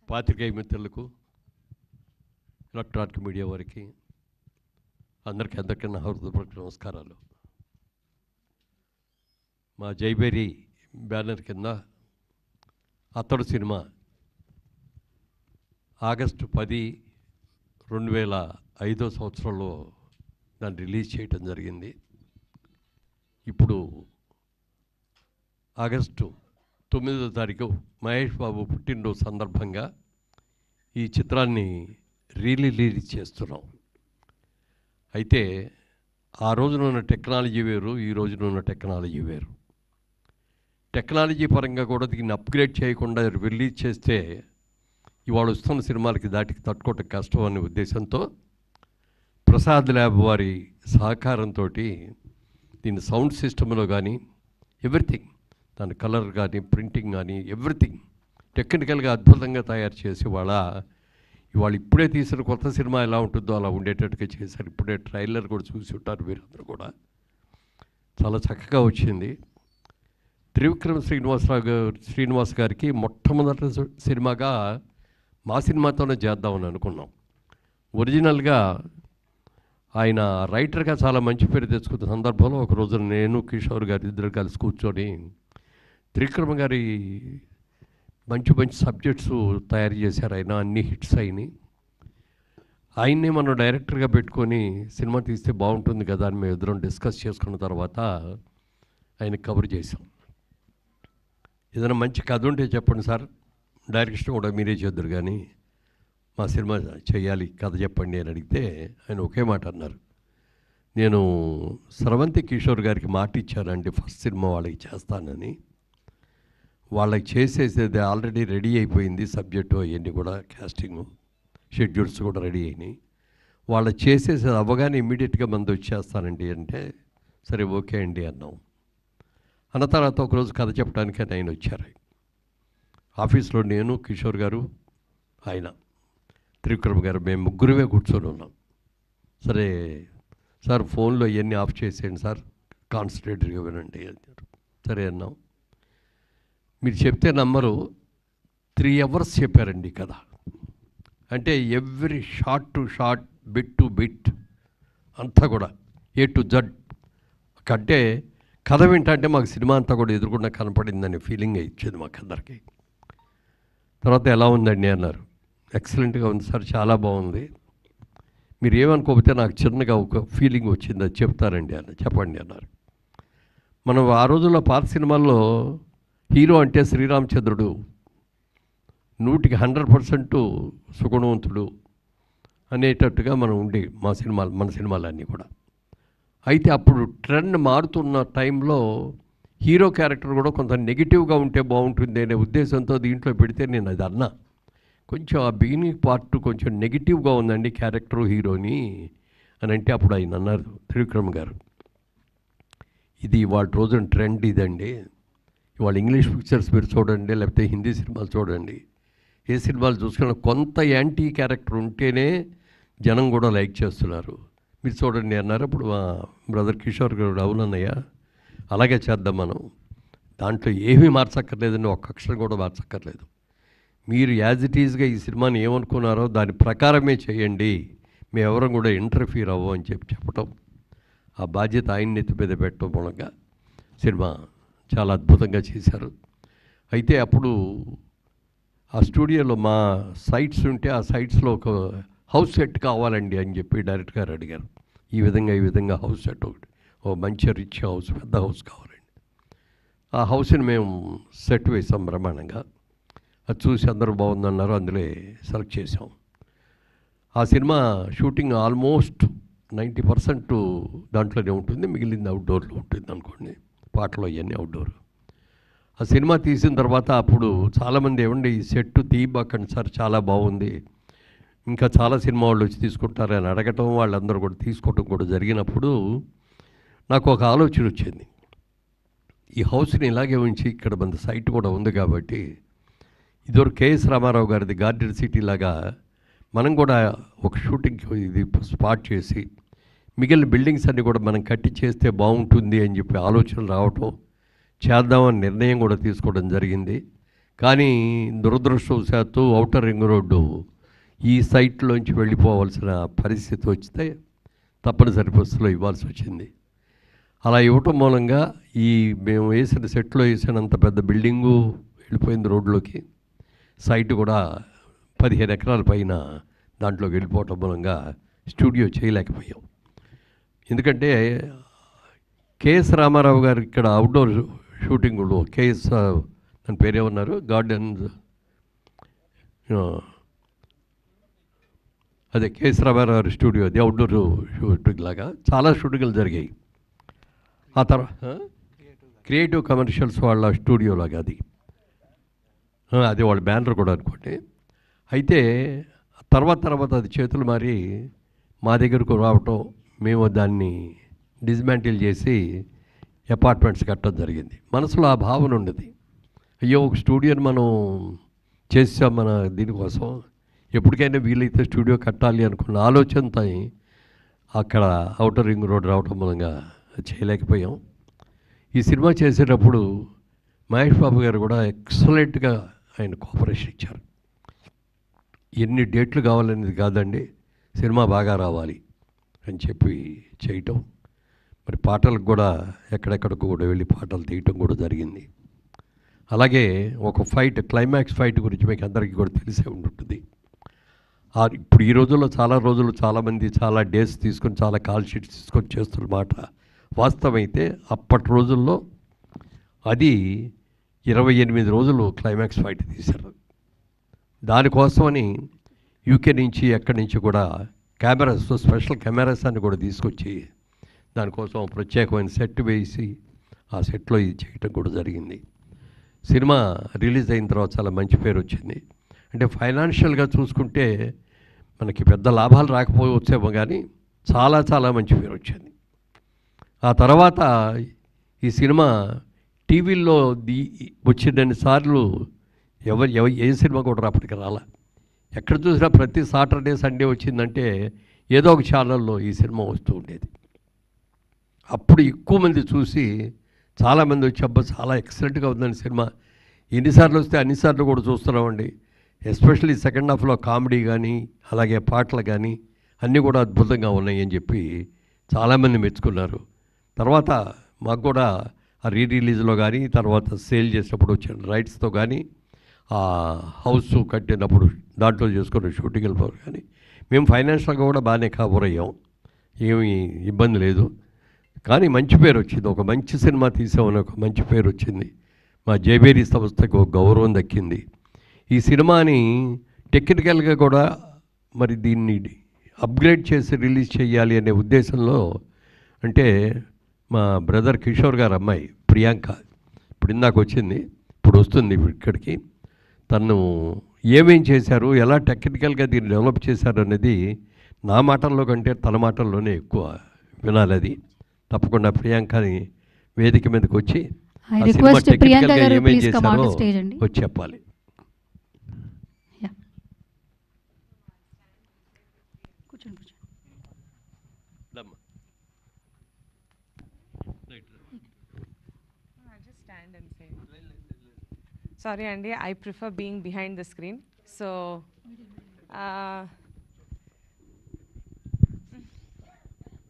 పాత్రికేయ మిత్రులకు, electronic media వారికి అందరికీ నా హృదయపూర్వక నమస్కారాలు. మా జైబేరి బ్యానర్ కింద అతడు సినిమా ఆగస్టు 10, 2005 సంవత్సరంలో దాన్ని రిలీజ్ చేయటం జరిగింది. ఇప్పుడు ఆగస్టు 9వ తారీఖు మహేష్ బాబు పుట్టినరోజు సందర్భంగా ఈ చిత్రాన్ని రిలీజ్ చేస్తున్నాం. అయితే ఆ రోజున ఉన్న టెక్నాలజీ వేరు, ఈ రోజున ఉన్న టెక్నాలజీ వేరు. టెక్నాలజీ పరంగా కూడా దీన్ని అప్గ్రేడ్ చేయకుండా రిలీజ్ చేస్తే ఇవాళ వస్తున్న సినిమాలకి దాటికి తట్టుకోవటం కష్టం అనే ఉద్దేశంతో ప్రసాద్ ల్యాబ్ వారి సహకారంతో దీన్ని సౌండ్ సిస్టంలో కానీ ఎవ్రీథింగ్, దాని కలర్ కానీ ప్రింటింగ్ కానీ ఎవ్రీథింగ్ టెక్నికల్గా అద్భుతంగా తయారు చేసి ఇవాళ ఇప్పుడే తీసిన కొత్త సినిమా ఎలా ఉంటుందో అలా ఉండేటట్టుగా చేశారు. ఇప్పుడే ట్రైలర్ కూడా చూసి ఉంటారు మీరందరూ కూడా. చాలా చక్కగా వచ్చింది. త్రివిక్రమ్ శ్రీనివాస్ గారికి మొట్టమొదటి సినిమాగా మా సినిమాతోనే చేద్దామని అనుకున్నాం. ఒరిజినల్గా ఆయన రైటర్గా చాలా మంచి పేరు తెచ్చుకున్న సందర్భంలో ఒకరోజు నేను కిషోర్ గారు ఇద్దరు కలిసి కూర్చొని త్రివిక్రమ్ గారి మంచి మంచి సబ్జెక్ట్స్ తయారు చేశారు. ఆయన అన్ని హిట్స్ అయినాయి. ఆయన్నే మనం డైరెక్టర్గా పెట్టుకొని సినిమా తీస్తే బాగుంటుంది కదా అని మేము ఇద్దరం డిస్కస్ చేసుకున్న తర్వాత ఆయన కవర్ చేసాం. ఏదైనా మంచి కథ ఉంటే చెప్పండి సార్, డైరెక్షన్ కూడా మీరే చేద్దరు కానీ మా సినిమా చేయాలి, కథ చెప్పండి అని అడిగితే ఆయన ఒకే మాట అన్నారు. నేను స్రవంతి కిషోర్ గారికి మాట ఇచ్చానండి ఫస్ట్ సినిమా వాళ్ళకి చేస్తానని. వాళ్ళకి చేసేసేది ఆల్రెడీ రెడీ అయిపోయింది, సబ్జెక్టు అవన్నీ కూడా క్యాస్టింగ్ షెడ్యూల్స్ కూడా రెడీ అయినాయి. వాళ్ళు చేసేసేది అవ్వగానే ఇమ్మీడియట్గా మంది వచ్చేస్తానండి అంటే సరే ఓకే అండి అన్నాం. అన్న తర్వాత ఒకరోజు కథ చెప్పడానికి ఆయన వచ్చారు. ఆఫీస్లో నేను, కిషోర్ గారు, ఆయన త్రివిక్రమ్ గారు, మేము ముగ్గురమే కూర్చొని ఉన్నాం. సరే సార్ ఫోన్లో ఇవన్నీ ఆఫ్ చేసేయండి సార్, కాన్సన్ట్రేటెడ్గా వినండి అన్నారు. సరే అన్నాం. మీరు చెప్తే నమ్మరు, 3 hours చెప్పారండి కథ. అంటే every shot to short, bit to bit అంతా కూడా A to Z. అంటే కథ వింటే మాకు సినిమా అంతా కూడా ఎదురుకుండా కనపడిందనే ఫీలింగ్ ఇచ్చేది మాకు అందరికీ. తర్వాత ఎలా ఉందండి అన్నారు. ఎక్సలెంట్గా ఉంది సార్, చాలా బాగుంది. మీరు ఏమనుకోకపోతే నాకు చిన్నగా ఒక ఫీలింగ్ వచ్చింది, అది చెప్తారండి అన్న. చెప్పండి అన్నారు. మనం ఆ రోజుల్లో పాత సినిమాల్లో హీరో అంటే శ్రీరామచంద్రుడు, 100% సుగుణవంతుడు అనేటట్టుగా మనం ఉండి మన సినిమాలన్నీ కూడా. అయితే అప్పుడు ట్రెండ్ మారుతున్న టైంలో హీరో క్యారెక్టర్ కూడా కొంత నెగిటివ్గా ఉంటే బాగుంటుంది అనే ఉద్దేశంతో దీంట్లో పెడితే నేను అది అన్నా. కొంచెం ఆ బిగినింగ్ పార్ట్ కొంచెం నెగిటివ్గా ఉందండి క్యారెక్టరు హీరోని అని అంటే అప్పుడు ఆయన అన్నారు త్రివిక్రమ్ గారు, ఇది ఇవాళ రోజున ట్రెండ్ ఇదండి. ఇవాళ ఇంగ్లీష్ పిక్చర్స్ మీరు చూడండి, లేకపోతే హిందీ సినిమాలు చూడండి, ఏ సినిమాలు చూసుకున్నా కొంత యాంటీ క్యారెక్టర్ ఉంటేనే జనం కూడా లైక్ చేస్తున్నారు. మీరు చూడండి అన్నారు. అప్పుడు మా బ్రదర్ కిషోర్ గారు, అవునన్నయ్య అలాగే చేద్దాం, మనం దాంట్లో ఏమీ మార్చక్కర్లేదండి, ఒక్క అక్షరం కూడా మార్చక్కర్లేదు, మీరు యాజ్ ఇట్ ఈజ్గా ఈ సినిమాని ఏమనుకున్నారో దాని ప్రకారమే చేయండి, మేమెవరం కూడా ఇంటర్ఫీర్ అవ్వం అని చెప్పటం, ఆ బాధ్యత ఆయన ఎత్తి మీద పెట్టడం మూలంగా సినిమా చాలా అద్భుతంగా చేశారు. అయితే అప్పుడు ఆ స్టూడియోలో మా సైట్స్ ఉంటే ఆ సైట్స్లో ఒక హౌస్ సెట్ కావాలండి అని చెప్పి డైరెక్టర్ గారు అడిగారు. ఈ విధంగా హౌస్ సెట్ ఒకటి, ఓ మంచి రిచ్ హౌస్, పెద్ద హౌస్ కావాలండి. ఆ హౌస్ని మేము సెట్ వేసాం బ్రహ్మాండంగా. అది చూసి అందరూ బాగుందన్నారు, అందులో సెలెక్ట్ చేసాం. ఆ సినిమా షూటింగ్ ఆల్మోస్ట్ 90% దాంట్లోనే ఉంటుంది, మిగిలింది అవుట్డోర్లో ఉంటుంది అనుకోండి, పాటలు అవన్నీ అవుట్డోర్. ఆ సినిమా తీసిన తర్వాత అప్పుడు చాలామంది ఏమండి ఈ సెట్ తీయబాకండి సార్, చాలా బాగుంది, ఇంకా చాలా సినిమా వాళ్ళు వచ్చి తీసుకుంటారు అని అడగటం, వాళ్ళందరూ కూడా తీసుకోవటం కూడా జరిగినప్పుడు నాకు ఒక ఆలోచన వచ్చింది. ఈ హౌస్ని ఇలాగే ఉంచి ఇక్కడ మన సైట్ కూడా ఉంది కాబట్టి ఇదివరకు కేఎస్ రామారావు గారిది గార్డెన్ సిటీ లాగా మనం కూడా ఒక షూటింగ్ ఇది స్పాట్ చేసి మిగిలిన బిల్డింగ్స్ అన్నీ కూడా మనం కట్టి చేస్తే బాగుంటుంది అని చెప్పి ఆలోచనలు రావటం, చేద్దామని నిర్ణయం కూడా తీసుకోవడం జరిగింది. కానీ దురదృష్టవశాత్తు ఔటర్ రింగ్ రోడ్డు ఈ సైట్లోంచి వెళ్ళిపోవాల్సిన పరిస్థితి వస్తే తప్పనిసరి పరిస్థితిలో ఇవ్వాల్సి వచ్చింది. అలా ఇవ్వటం మూలంగా మేము వేసిన సెట్లో వేసినంత పెద్ద బిల్డింగు వెళ్ళిపోయింది రోడ్లోకి. సైట్ కూడా 15 ఎకరాల పైన దాంట్లోకి వెళ్ళిపోవటం మూలంగా స్టూడియో చేయలేకపోయాం. ఎందుకంటే కేఎస్ రామారావు గారు ఇక్కడ అవుట్డోర్ షూటింగ్లో కేఎస్ దాని పేరేమన్నారు, గార్డెన్స్, అదే కేఎస్ రామారావు గారి స్టూడియో, అది అవుట్డోర్ షూటింగ్ లాగా చాలా షూటింగ్లు జరిగాయి. ఆ తర్వాత క్రియేటివ్ కమర్షియల్స్ వాళ్ళ స్టూడియో లాగా అది వాళ్ళ బ్యానర్ కూడా అనుకోండి. అయితే తర్వాత అది చేతులు మారి మా దగ్గరకు రావటం, మేము దాన్ని డిస్మాంటిల్ చేసి అపార్ట్మెంట్స్ కట్టడం జరిగింది. మనసులో ఆ భావన ఉండేది, అయ్యో ఒక స్టూడియోని మనం చేసాం మన దీనికోసం, ఎప్పటికైనా వీలైతే స్టూడియో కట్టాలి అనుకున్న ఆలోచనతో అక్కడ ఔటర్ రింగ్ రోడ్ రావటం మూలంగా చేయలేకపోయాం. ఈ సినిమా చేసేటప్పుడు మహేష్ బాబు గారు కూడా ఎక్సలెంట్గా ఆయన కోఆపరేషన్ ఇచ్చారు. ఎన్ని డేట్లు కావాలనేది కాదండి, సినిమా బాగా రావాలి అని చెప్పి చేయటం. మరి పాటలకు కూడా ఎక్కడెక్కడికి కూడా వెళ్ళి పాటలు తీయటం కూడా జరిగింది. అలాగే ఒక ఫైట్, క్లైమాక్స్ ఫైట్ గురించి మీకు అందరికీ కూడా తెలిసే ఉంటుంది. ఇప్పుడు ఈ రోజుల్లో చాలామంది చాలా డేస్ తీసుకొని చాలా కాల్ షీట్స్ తీసుకొని చేస్తున్న మాట వాస్తవమైతే, అప్పటి రోజుల్లో అది 28 రోజులు క్లైమాక్స్ ఫైట్ తీశారు. దానికోసమని యూకే నుంచి ఎక్కడి నుంచి కూడా కెమెరాస్, స్పెషల్ కెమెరాస్ అని కూడా తీసుకొచ్చి దానికోసం ప్రత్యేకమైన సెట్ వేసి ఆ సెట్లో ఇది చేయటం కూడా జరిగింది. సినిమా రిలీజ్ అయిన తర్వాత చాలా మంచి పేరు వచ్చింది. అంటే ఫైనాన్షియల్గా చూసుకుంటే మనకి పెద్ద లాభాలు రాకపోవచ్చేమో కానీ చాలా మంచి పేరు వచ్చింది. ఆ తర్వాత ఈ సినిమా టీవీల్లో వచ్చినన్ని సార్లు ఏ సినిమా కూడా అప్పటికి రాలా. ఎక్కడ చూసినా ప్రతి సాటర్డే సండే వచ్చిందంటే ఏదో ఒక ఛానల్లో ఈ సినిమా వస్తూ ఉండేది. అప్పుడు ఎక్కువ మంది చూసి చాలామంది వచ్చి అబ్బా చాలా ఎక్సలెంట్గా ఉందని సినిమా, ఎన్నిసార్లు వస్తే అన్నిసార్లు కూడా చూస్తున్నామండి. ఎస్పెషల్లీ సెకండ్ హాఫ్లో కామెడీ కానీ అలాగే పాటలు కానీ అన్నీ కూడా అద్భుతంగా ఉన్నాయి అని చెప్పి చాలామంది మెచ్చుకున్నారు. తర్వాత మాకు కూడా ఆ రిలీజ్లో కానీ తర్వాత సేల్ చేసినప్పుడు వచ్చిన రైట్స్తో కానీ ఆ హౌస్ కట్టినప్పుడు దాంట్లో చేసుకున్న షూటింగ్లు కానీ మేము ఫైనాన్షియల్గా కూడా బాగానే కవర్ అయ్యాం, ఏమీ ఇబ్బంది లేదు. కానీ మంచి పేరు వచ్చింది, ఒక మంచి సినిమా తీసామని ఒక మంచి పేరు వచ్చింది. మా జేబేరీ సంస్థకు ఒక గౌరవం దక్కింది. ఈ సినిమాని టెక్నికల్గా కూడా మరి దీన్ని అప్గ్రేడ్ చేసి రిలీజ్ చేయాలి అనే ఉద్దేశంలో, అంటే మా బ్రదర్ కిషోర్ గారు అమ్మాయి ప్రియాంక ఇప్పుడు ఇందాక వచ్చింది, ఇప్పుడు వస్తుంది ఇక్కడికి, తను ఏమేం చేశారు, ఎలా టెక్నికల్గా దీన్ని డెవలప్ చేశారు అనేది నా మాటల్లో కంటే తన మాటల్లోనే ఎక్కువ వినాలి. అది తప్పకుండా ప్రియాంకని వేదిక మీదకి వచ్చి టెక్నికల్గా ఏమేం చేశారో వచ్చి చెప్పాలి. Sorry Andy, I prefer being behind the screen. So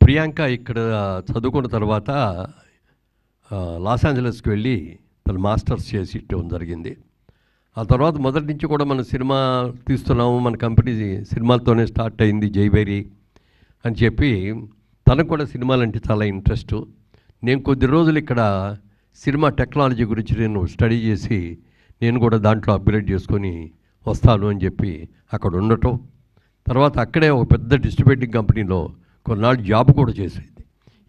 Priyanka ఇక్కడ చదువుకున్న తర్వాత లాస్ ఏంజలస్కి వెళ్ళి తన మాస్టర్స్ చేసి ఇవ్వడం జరిగింది. ఆ తర్వాత మొదటి నుంచి కూడా మన సినిమా తీస్తున్నాము, మన కంపెనీ సినిమాలతోనే స్టార్ట్ అయింది జైబేరీ అని చెప్పి తనకు కూడా సినిమాలంటే చాలా ఇంట్రెస్ట్. నేను కొద్ది రోజులు ఇక్కడ సినిమా టెక్నాలజీ గురించి నేను స్టడీ చేసి నేను కూడా దాంట్లో అప్గ్రేడ్ చేసుకొని వస్తాను అని చెప్పి అక్కడ ఉండటం. తర్వాత అక్కడే ఒక పెద్ద డిస్ట్రిబ్యూటింగ్ కంపెనీలో కొన్నాళ్ళు జాబ్ కూడా చేసేది.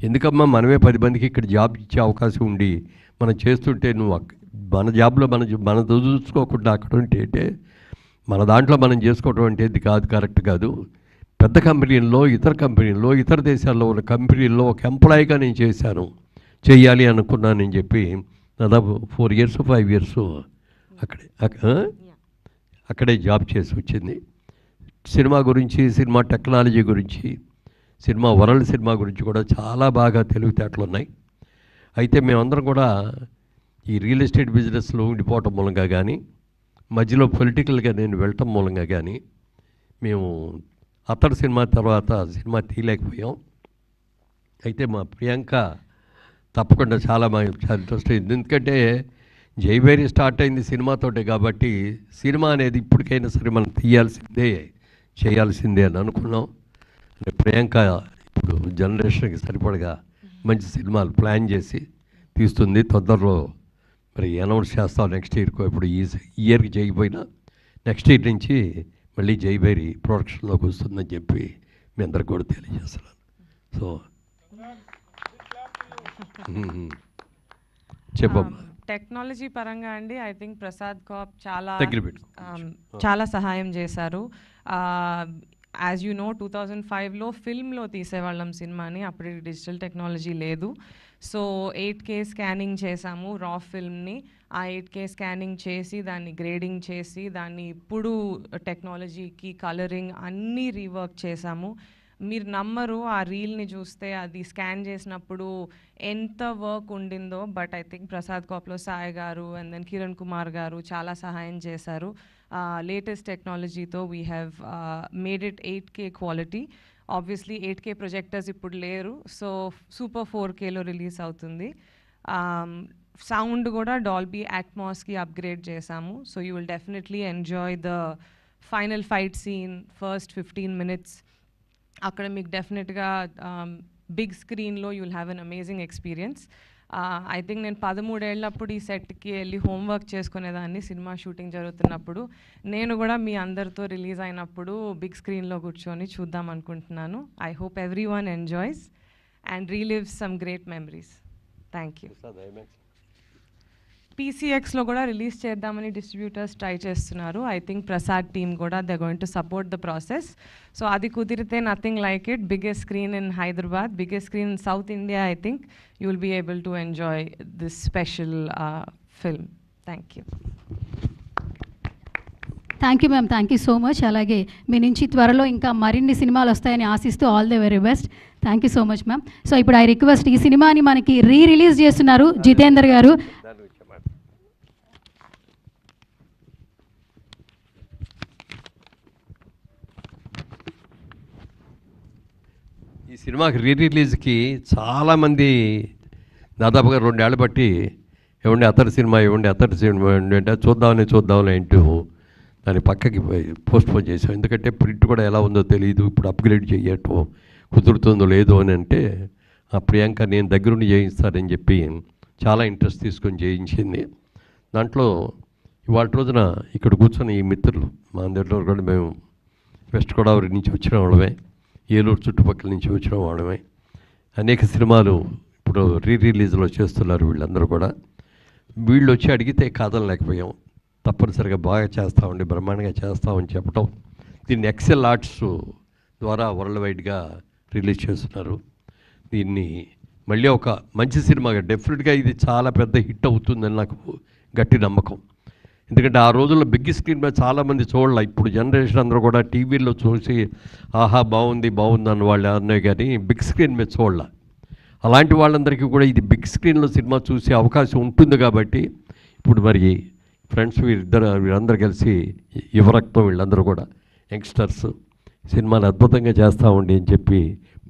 ఎందుకమ్మా మనమే 10 మందికి ఇక్కడ జాబ్ ఇచ్చే అవకాశం ఉండి మనం చేస్తుంటే నువ్వు మన జాబ్లో మనం చూసుకోకుండా అక్కడ ఉంటే మన దాంట్లో మనం చేసుకోవడం అంటే ఇది కాదు, కరెక్ట్ కాదు. పెద్ద కంపెనీల్లో, ఇతర దేశాల్లో ఉన్న కంపెనీల్లో ఒక ఎంప్లాయీగా నేను చేయాలి అనుకున్నానని చెప్పి దాదాపు 4 years 5 years అక్కడే జాబ్ చేసి వచ్చింది. సినిమా గురించి, సినిమా టెక్నాలజీ గురించి, వరల్డ్ సినిమా గురించి కూడా చాలా బాగా తెలివితేటలు ఉన్నాయి. అయితే మేమందరం కూడా ఈ రియల్ ఎస్టేట్ బిజినెస్లో ఉండిపోవటం మూలంగా కానీ మధ్యలో పొలిటికల్గా నేను వెళ్ళటం మూలంగా కానీ మేము అతడు సినిమా తర్వాత సినిమా తీయలేకపోయాం. అయితే మా ప్రియాంక తప్పకుండా చాలా ఇంట్రెస్ట్ అయింది. ఎందుకంటే జైవేరి స్టార్ట్ అయింది సినిమాతోటే కాబట్టి సినిమా అనేది ఇప్పటికైనా సరే మనం తీయాల్సిందే, చేయాల్సిందే అని అనుకున్నాం. అంటే ప్రియాంక ఇప్పుడు జనరేషన్కి సరిపడగా మంచి సినిమాలు ప్లాన్ చేసి తీస్తుంది. తొందరలో మరి అనౌన్స్ చేస్తాం నెక్స్ట్ ఇయర్కో. ఇప్పుడు ఈ ఇయర్కి చేయకపోయినా నెక్స్ట్ ఇయర్ నుంచి మళ్ళీ జైబేరి ప్రొడక్షన్లోకి వస్తుందని చెప్పి మీ అందరికి కూడా తెలియజేస్తున్నాను. సో చెప్పమ్మా. టెక్నాలజీ పరంగా అండి ఐ థింక్ ప్రసాద్ కాప్ చాలా సహాయం చేశారు. యాజ్ యూ నో 2005లో ఫిల్మ్లో తీసేవాళ్ళం సినిమాని, అప్పుడు డిజిటల్ టెక్నాలజీ లేదు. సో 8K స్కానింగ్ చేసాము రా ఫిల్మ్ని. ఆ 8K స్కానింగ్ చేసి దాన్ని గ్రేడింగ్ చేసి దాన్ని ఇప్పుడు టెక్నాలజీకి కలరింగ్ అన్నీ రీవర్క్ చేసాము. మీరు నమ్మరు, ఆ రీల్ని చూస్తే అది స్కాన్ చేసినప్పుడు ఎంత వర్క్ ఉండిందో. బట్ ఐ థింక్ ప్రసాద్ కాప్లో సాయి గారు అండ్ దెన్ కిరణ్ కుమార్ గారు చాలా సహాయం చేశారు. లేటెస్ట్ టెక్నాలజీతో we have made it 8K quality. Obviously 8K projectors ఇప్పుడు లేరు, సో సూపర్ 4Kలో రిలీజ్ అవుతుంది. సౌండ్ కూడా డాల్బీ అట్మాస్కి అప్గ్రేడ్ చేసాము. So you will definitely enjoy the final fight scene first 15 minutes. అక్కడ మీకు డెఫినెట్గా బిగ్ స్క్రీన్లో you will have an amazing experience. I think నేను 13 ఏళ్ళప్పుడు ఈ సెట్కి వెళ్ళి హోంవర్క్ చేసుకునేదాన్ని సినిమా షూటింగ్ జరుగుతున్నప్పుడు. నేను కూడా మీ అందరితో రిలీజ్ అయినప్పుడు బిగ్ స్క్రీన్లో కూర్చొని చూద్దాం అనుకుంటున్నాను. I hope everyone enjoys and relives some great memories. Thank you. PCXలో కూడా రిలీజ్ చేద్దామని డిస్ట్రిబ్యూటర్స్ ట్రై చేస్తున్నారు. ఐ థింక్ ప్రసాద్ టీమ్ కూడా they going to support the process. So అది కుదిరితే nothing like it. Biggest screen in Hyderabad, biggest screen in South India. I think you will be able to enjoy this special film. Thank you. Thank you ma'am, thank you so much. అలాగే మీ నుంచి త్వరలో ఇంకా మరిన్ని సినిమాలు వస్తాయని ఆశిస్తూ all the very best. Thank you so much ma'am. So ఇప్పుడు I request, ఈ సినిమాని మనకి రిలీజ్ చేస్తున్నారు జితేందర్ గారు. ఈ సినిమాకి రిలీజ్కి చాలామంది దాదాపుగా 2 ఏళ్ళు బట్టి ఇవ్వండి అతడి సినిమా అంటే చూద్దామని అంటూ దాన్ని పక్కకి పోస్ట్పోన్ చేసాం. ఎందుకంటే ప్రింట్ కూడా ఎలా ఉందో తెలియదు, ఇప్పుడు అప్గ్రేడ్ చేయటం కుదురుతుందో లేదో అని అంటే ఆ ప్రియాంక నేను దగ్గరుండి చేయిస్తానని చెప్పి చాలా ఇంట్రెస్ట్ తీసుకొని చేయించింది. దాంట్లో ఇవాళ రోజున ఇక్కడ కూర్చొని ఈ మిత్రులు మా అందరిలో కూడా మేము వెస్ట్ గోదావరి నుంచి వచ్చిన వాళ్ళమే, ఏలూరు చుట్టుపక్కల నుంచి వచ్చిన వాళ్ళమే. అనేక సినిమాలు ఇప్పుడు రిలీజ్లో చేస్తున్నారు వీళ్ళందరూ కూడా. వీళ్ళు వచ్చి అడిగితే కాదనలేకపోయాం. తప్పనిసరిగా బాగా చేస్తామండి, బ్రహ్మాండంగా చేస్తామని చెప్పడం. దీన్ని ఎక్సెల్ ఆర్ట్స్ ద్వారా వరల్డ్ వైడ్గా రిలీజ్ చేస్తున్నారు. దీన్ని మళ్ళీ ఒక మంచి సినిమాగా డెఫినెట్గా ఇది చాలా పెద్ద హిట్ అవుతుందని నాకు గట్టి నమ్మకం. ఎందుకంటే ఆ రోజుల్లో బిగ్ స్క్రీన్ మీద చాలామంది చూడాలి. ఇప్పుడు జనరేషన్ అందరూ కూడా టీవీలో చూసి ఆహా బాగుంది అన్న వాళ్ళు అన్నాయి కానీ బిగ్ స్క్రీన్ మీద చూడాలి. అలాంటి వాళ్ళందరికీ కూడా ఇది బిగ్ స్క్రీన్లో సినిమా చూసే అవకాశం ఉంటుంది కాబట్టి ఇప్పుడు మరి ఫ్రెండ్స్ వీళ్ళందరూ కలిసి యువరక్తం వీళ్ళందరూ కూడా యంగ్స్టర్స్ సినిమాని అద్భుతంగా చేస్తామండి అని చెప్పి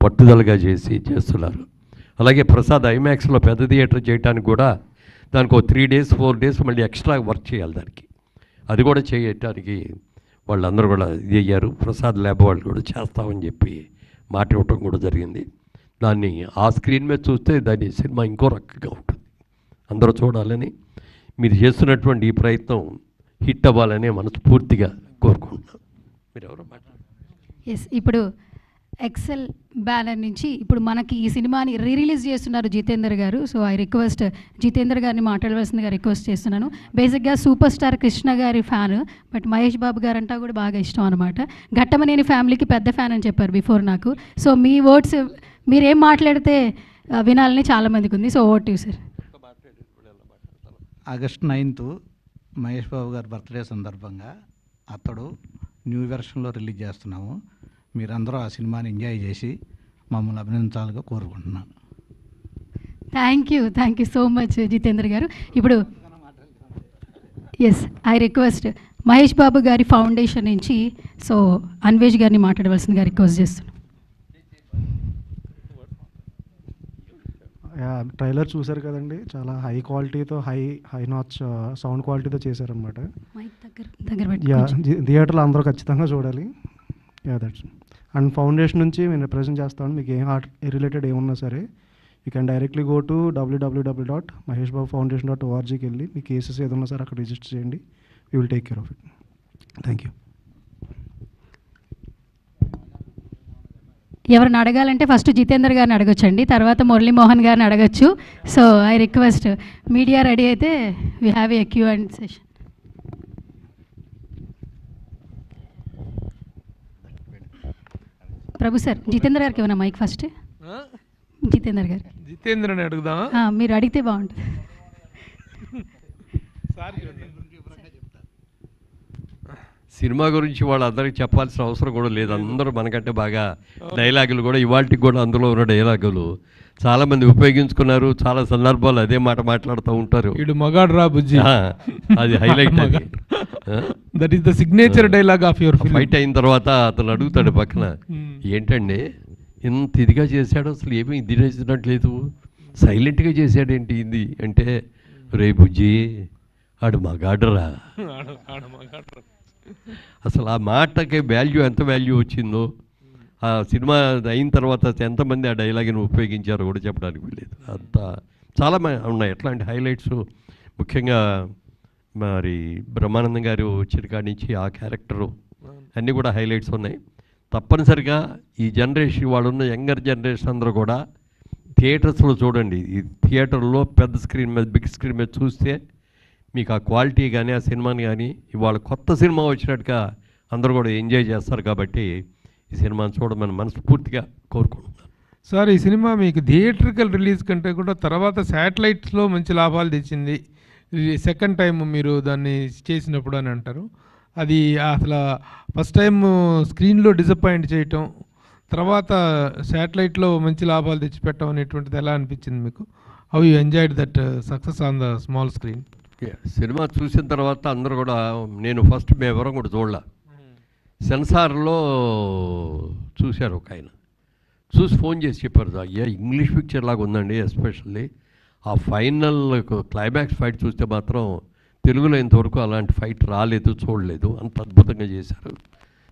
పట్టుదలగా చేస్తున్నారు. అలాగే ప్రసాద్ ఐమాక్స్లో పెద్ద థియేటర్ చేయడానికి కూడా దానికి 3 days 4 days మళ్ళీ ఎక్స్ట్రా వర్క్ చేయాలి దానికి. అది కూడా చేయటానికి వాళ్ళందరూ కూడా ఇది అయ్యారు. ప్రసాద్ ల్యాబ్ వాళ్ళు కూడా చేస్తామని చెప్పి మాట ఇవ్వటం కూడా జరిగింది. దాన్ని ఆ స్క్రీన్ మీద చూస్తే దాని సినిమా ఇంకో రకంగా ఉంటుంది. అందరూ చూడాలని మీరు చేస్తున్నటువంటి ఈ ప్రయత్నం హిట్ అవ్వాలని మనస్ఫూర్తిగా కోరుకుంటున్నాను. మీరు ఎవరో మాట్లాడారు. ఎస్, ఇప్పుడు ఎక్సెల్ బ్యానర్ నుంచి ఇప్పుడు మనకి ఈ సినిమాని రిలీజ్ చేస్తున్నారు జితేందర్ గారు. సో ఐ రిక్వెస్ట్ జితేందర్ గారిని మాట్లాడవలసిందిగా రిక్వెస్ట్ చేస్తున్నాను. బేసిక్గా సూపర్ స్టార్ కృష్ణ గారి ఫ్యాన్, బట్ మహేష్ బాబు గారు అంటా కూడా బాగా ఇష్టం అనమాట. ఘట్టమనేని ఫ్యామిలీకి పెద్ద ఫ్యాన్ అని చెప్పారు బిఫోర్ నాకు. సో మీ వర్డ్స్ మీరేం మాట్లాడితే వినాలని చాలామందికి ఉంది. So over to you sir. August 9th Mahesh Babu గారి బర్త్డే సందర్భంగా అతడు న్యూ వెర్షన్లో రిలీజ్ చేస్తున్నాము. మీరందరూ ఆ సినిమాని ఎంజాయ్ చేసి మమ్మల్ని అభినందించాలని కోరుకుంటున్నాను. Thank you so much Jitender గారు. ఇప్పుడు yes, I request Mahesh Babu గారి ఫౌండేషన్ నుంచి సో అన్వేష్ గారిని మాట్లాడవలసిందిగా రిక్వెస్ట్ చేస్తున్నాను. ట్రైలర్ చూసారు కదండి, చాలా హై క్వాలిటీతో హై నాచ్ సౌండ్ క్వాలిటీతో చేశారనమాట. థియేటర్లో అందరూ ఖచ్చితంగా చూడాలి. దట్స్ అండ్ ఫౌండేషన్ నుంచి నేను రిప్రజెంట్ చేస్తాను. మీకు ఏం ఆర్ట్ రిలేటెడ్ ఏమున్నా సరే you can directly go to www.maheshbabufoundation.orgకి వెళ్ళి మీ కేసెస్ ఏదన్నా సరే అక్కడ రిజిస్టర్ చేయండి. We will take care of it. Thank you. ఎవరిని అడగాలంటే ఫస్ట్ జితేందర్ గారిని అడగొచ్చండి, తర్వాత మురళీమోహన్ గారిని అడగచ్చు. So I request media ready అయితే we have a Q and session. Prabhu sir, Jitender గారికి ఏమన్నా మైక్ ఫస్ట్. జితేందర్ గారు, జితేంద్రని అడుగుదామా? మీరు అడిగితే బాగుంటుంది. సినిమా గురించి వాళ్ళందరికీ చెప్పాల్సిన అవసరం కూడా లేదు. అందరూ మనకంటే బాగా డైలాగులు కూడా ఇవాళకి కూడా అందులో ఉన్న డైలాగులు చాలామంది ఉపయోగించుకున్నారు. చాలా సందర్భాలు అదే మాట మాట్లాడుతూ ఉంటారు. ఇడు మగాడు రా బుజ్జి, అది highlight. That is the signature dialogue of your fight అయిన తర్వాత అతను అడుగుతాడు పక్కన, ఏంటండి ఇంత ఇదిగా చేశాడు, అసలు ఏమీ ఇది చేసినట్లేదు, సైలెంట్గా చేశాడేంటి ఇది అంటే, రే బుజ్జి ఆడు మగాడురా. అసలు ఆ మాటకి వాల్యూ ఎంత వాల్యూ వచ్చిందో, ఆ సినిమా అయిన తర్వాత ఎంతమంది ఆ డైలాగ్ని ఉపయోగించారో కూడా చెప్పడానికి లేదు. అంత చాలా ఉన్నాయి ఎట్లాంటి హైలైట్స్. ముఖ్యంగా మరి బ్రహ్మానందం గారు వచ్చిన కాడి నుంచి ఆ క్యారెక్టరు అన్నీ కూడా హైలైట్స్ ఉన్నాయి. తప్పనిసరిగా ఈ జనరేషన్ వాళ్ళున్న యంగర్ జనరేషన్ అందరూ కూడా థియేటర్స్లో చూడండి. ఈ థియేటర్లో పెద్ద స్క్రీన్ మీద, బిగ్ స్క్రీన్ మీద చూస్తే మీకు ఆ క్వాలిటీ కానీ ఆ సినిమాని కానీ ఇవాళ కొత్త సినిమా వచ్చినట్టుగా అందరూ కూడా ఎంజాయ్ చేస్తారు. కాబట్టి ఈ సినిమాని చూడమని మనస్ఫూర్తిగా కోరుకుంటున్నాను. సార్, ఈ సినిమా మీకు థియేట్రికల్ రిలీజ్ కంటే కూడా తర్వాత శాటిలైట్స్లో మంచి లాభాలు తెచ్చింది. సెకండ్ టైం మీరు దాన్ని చేసినప్పుడు అని అంటారు. అది అసలు ఫస్ట్ టైం స్క్రీన్లో డిసప్పాయింట్ చేయటం, తర్వాత శాటిలైట్లో మంచి లాభాలు తెచ్చిపెట్టడం అనేటువంటిది ఎలా అనిపించింది మీకు? How you enjoyed that success on the small screen? Cinema చూసిన తర్వాత అందరూ కూడా, నేను ఫస్ట్ మేమెవరం కూడా చూడలే, సెన్సార్లో చూశారు ఒక ఆయన, చూసి ఫోన్ చేసి చెప్పారు, అయ్యా ఇంగ్లీష్ పిక్చర్ లాగా ఉందండి, ఎస్పెషల్లీ ఆ ఫైనల్ క్లైమాక్స్ ఫైట్ చూస్తే మాత్రం తెలుగులో ఇంతవరకు అలాంటి ఫైట్ రాలేదు, చూడలేదు, అంత అద్భుతంగా చేశారు,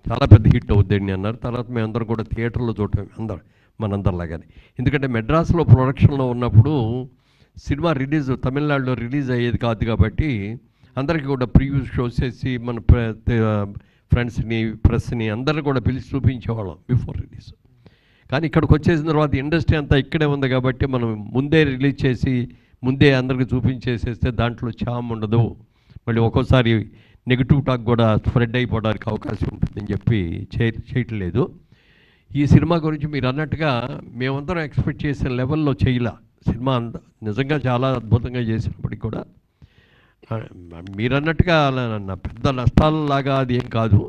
చాలా పెద్ద హిట్ అవుద్దండి అన్నారు. తర్వాత మేమందరం కూడా థియేటర్లో చూడటం మనందరిలాగానే. ఎందుకంటే మెడ్రాస్లో ప్రొడక్షన్లో ఉన్నప్పుడు సినిమా రిలీజ్ తమిళనాడులో రిలీజ్ అయ్యేది కాదు కాబట్టి అందరికీ కూడా ప్రివ్యూ షోస్ చేసి మన ఫ్రెండ్స్ని, ప్రెస్ని అందరిని కూడా పిలిచి చూపించేవాళ్ళం బిఫోర్ రిలీజ్. కానీ ఇక్కడికి వచ్చేసిన తర్వాత ఇండస్ట్రీ అంతా ఇక్కడే ఉంది కాబట్టి మనం ముందే రిలీజ్ చేసి ముందే అందరికీ చూపించేసేస్తే దాంట్లో చామ్ ఉండదు, మళ్ళీ ఒక్కోసారి నెగిటివ్ టాక్ కూడా స్ప్రెడ్ అయిపోవడానికి అవకాశం ఉంటుందని చెప్పి చేయట్లేదు. ఈ సినిమా గురించి మీరు అన్నట్టుగా మేమందరం ఎక్స్పెక్ట్ చేసిన లెవెల్లో చేయలే. సినిమా నిజంగా చాలా అద్భుతంగా చేసినప్పటికీ కూడా మీరు అన్నట్టుగా పెద్ద నష్టాలలాగా అది ఏం కాదు,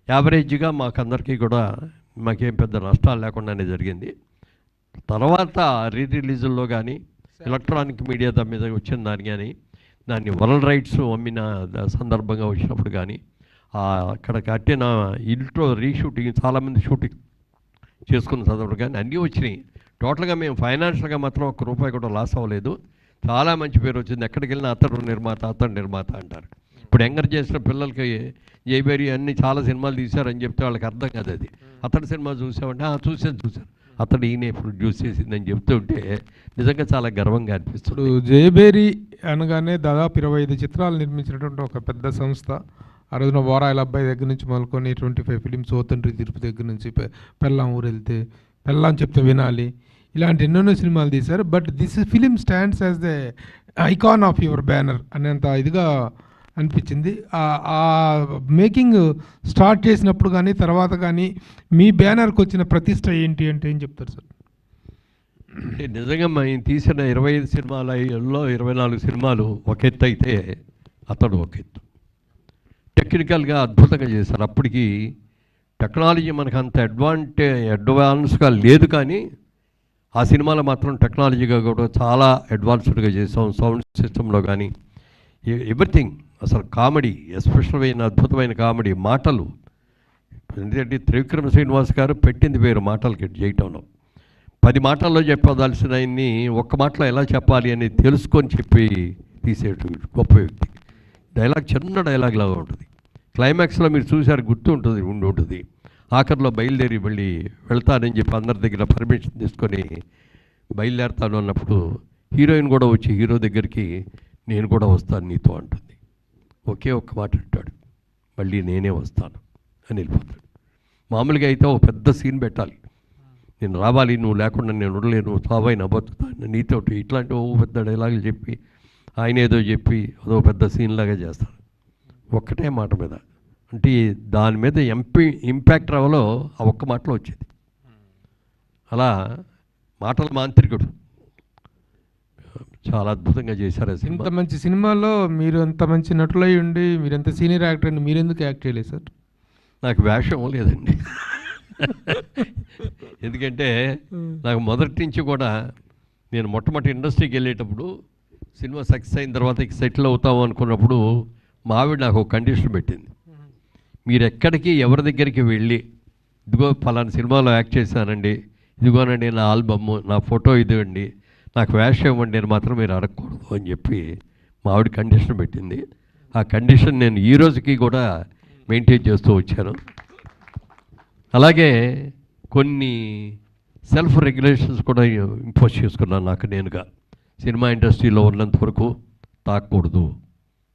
యావరేజ్గా మాకందరికీ కూడా మాకేం పెద్ద నష్టాలు లేకుండానే జరిగింది. తర్వాత రిలీజుల్లో కానీ ఎలక్ట్రానిక్ మీడియా మీద వచ్చిన దాని కానీ దాన్ని వరల్డ్ రైట్స్ అమ్మిన సందర్భంగా వచ్చినప్పుడు కానీ అక్కడ కట్టిన ఇంట్లో రీషూటింగ్ చాలామంది షూటింగ్ చేసుకున్న సందర్భం కానీ అన్నీ వచ్చినాయి. టోటల్గా మేము ఫైనాన్షియల్గా మాత్రం ఒక్క రూపాయి కూడా లాస్ అవ్వలేదు. చాలా మంచి పేరు వచ్చింది. ఎక్కడికి వెళ్ళినా అతడు నిర్మాత అంటారు. ఇప్పుడు యంగర్ చేసిన పిల్లలకి జైబేరి అన్ని చాలా సినిమాలు తీశారని చెప్తే వాళ్ళకి అర్థం కాదు. అది అతడి సినిమా చూసామంటే చూశాను అతడు ఈయనే ప్రొడ్యూస్ చేసిందని చెప్తుంటే నిజంగా చాలా గర్వంగా అనిపిస్తుంది. జయబేరి అనగానే దాదాపు 25 చిత్రాలు నిర్మించినటువంటి ఒక పెద్ద సంస్థ. ఆ రోజున వారాయిల అబ్బాయి దగ్గర నుంచి మొదలుకొని 25 ఫిలిమ్స్, ఓతండ్రి తిరుపు దగ్గర నుంచి పెళ్ళాం ఊరు వెళ్తే, పెళ్ళాం చెప్తే వినాలి, ఇలాంటి ఎన్నెన్నో సినిమాలు తీశారు. But this film stands as the icon of your banner అనేంత ఇదిగా అనిపించింది. ఆ మేకింగ్ స్టార్ట్ చేసినప్పుడు కానీ తర్వాత కానీ మీ బ్యానర్కి వచ్చిన ప్రతిష్ట ఏంటి అంటే ఏం చెప్తారు సార్? అంటే నిజంగా మేము తీసిన 25 సినిమాలలో 24 సినిమాలు ఒక ఎత్తు అయితే అతడు ఒక ఎత్తు. టెక్నికల్గా అద్భుతంగా చేశారు. అప్పటికి టెక్నాలజీ మనకు అంత అడ్వాన్స్గా లేదు, కానీ ఆ సినిమాలో మాత్రం టెక్నాలజీగా కూడా చాలా అడ్వాన్స్డ్గా చేసాం. సౌండ్ సిస్టంలో కానీ ఎవ్రీథింగ్ అసలు కామెడీ, ఎస్పెషల్ అద్భుతమైన కామెడీ, మాటలు. ఎందుకంటే త్రివిక్రమ శ్రీనివాస్ గారు పెట్టింది పేరు మాటలకి చేయటంలో. 10 మాటల్లో చెప్పదలసిన ఆయన్ని ఒక్క మాటలో ఎలా చెప్పాలి అని తెలుసుకొని చెప్పి తీసేటు గొప్ప వ్యక్తి. డైలాగ్ చిన్న డైలాగ్ లాగా ఉంటుంది. క్లైమాక్స్లో మీరు చూసారు, గుర్తు ఉంటుంది. ఆఖరిలో బయలుదేరి మళ్ళీ వెళ్తానని చెప్పి అందరి దగ్గర పర్మిషన్ తీసుకొని బయలుదేరుతాను అన్నప్పుడు హీరోయిన్ కూడా వచ్చి హీరో దగ్గరికి నేను కూడా వస్తాను నీతో అంటుంది. ఒకే ఒక్క మాట అంటాడు, మళ్ళీ నేనే వస్తాను అని వెళ్ళిపోతాడు. మామూలుగా అయితే ఒక పెద్ద సీన్ పెట్టాలి, నేను రావాలి, నువ్వు లేకుండా నేను ఉండలేను, సావైనా బతుకుతాను నీతోటి, ఇట్లాంటి ఓ పెద్ద డైలాగులు చెప్పి ఆయన ఏదో చెప్పి అదో పెద్ద సీన్ లాగా చేస్తాడు. ఒక్కటే మాట మీద, అంటే దాని మీద ఇంపాక్ట్ రావాలో ఆ ఒక్క మాటలో వచ్చేది. అలా మాటల మాంత్రికుడు, చాలా అద్భుతంగా చేశారు. ఇంత మంచి సినిమాలో మీరు అంత మంచి నటులై ఉండి మీరు ఎంత సీనియర్ యాక్టర్ అండి, మీరు ఎందుకు యాక్ట్ చేయలేదు సార్? నాకు వేషం లేదండి. ఎందుకంటే నాకు మొదటి నుంచి కూడా నేను మొట్టమొదటి ఇండస్ట్రీకి వెళ్ళేటప్పుడు సినిమా సక్సెస్ అయిన తర్వాత ఇక సెటిల్ అవుతాము అనుకున్నప్పుడు మా ఆవిడ నాకు ఒక కండిషన్ పెట్టింది, మీరు ఎక్కడికి ఎవరి దగ్గరికి వెళ్ళి ఇదిగో ఫలానా సినిమాలో యాక్ట్ చేశానండి, ఇదిగోనండి నా ఆల్బమ్, నా ఫోటో ఇదిగండి, నాకు వేషం ఇవ్వండి అని మాత్రం మీరు అడగకూడదు అని చెప్పి మా ఆవిడ కండిషన్ పెట్టింది. ఆ కండిషన్ నేను ఈ రోజుకి కూడా మెయింటైన్ చేస్తూ వచ్చాను. అలాగే కొన్ని సెల్ఫ్ రెగ్యులేషన్స్ కూడా ఇంపోజ్ చేసుకున్నాను నాకు నేనుగా. సినిమా ఇండస్ట్రీలో ఉన్నంత వరకు తాకూడదు,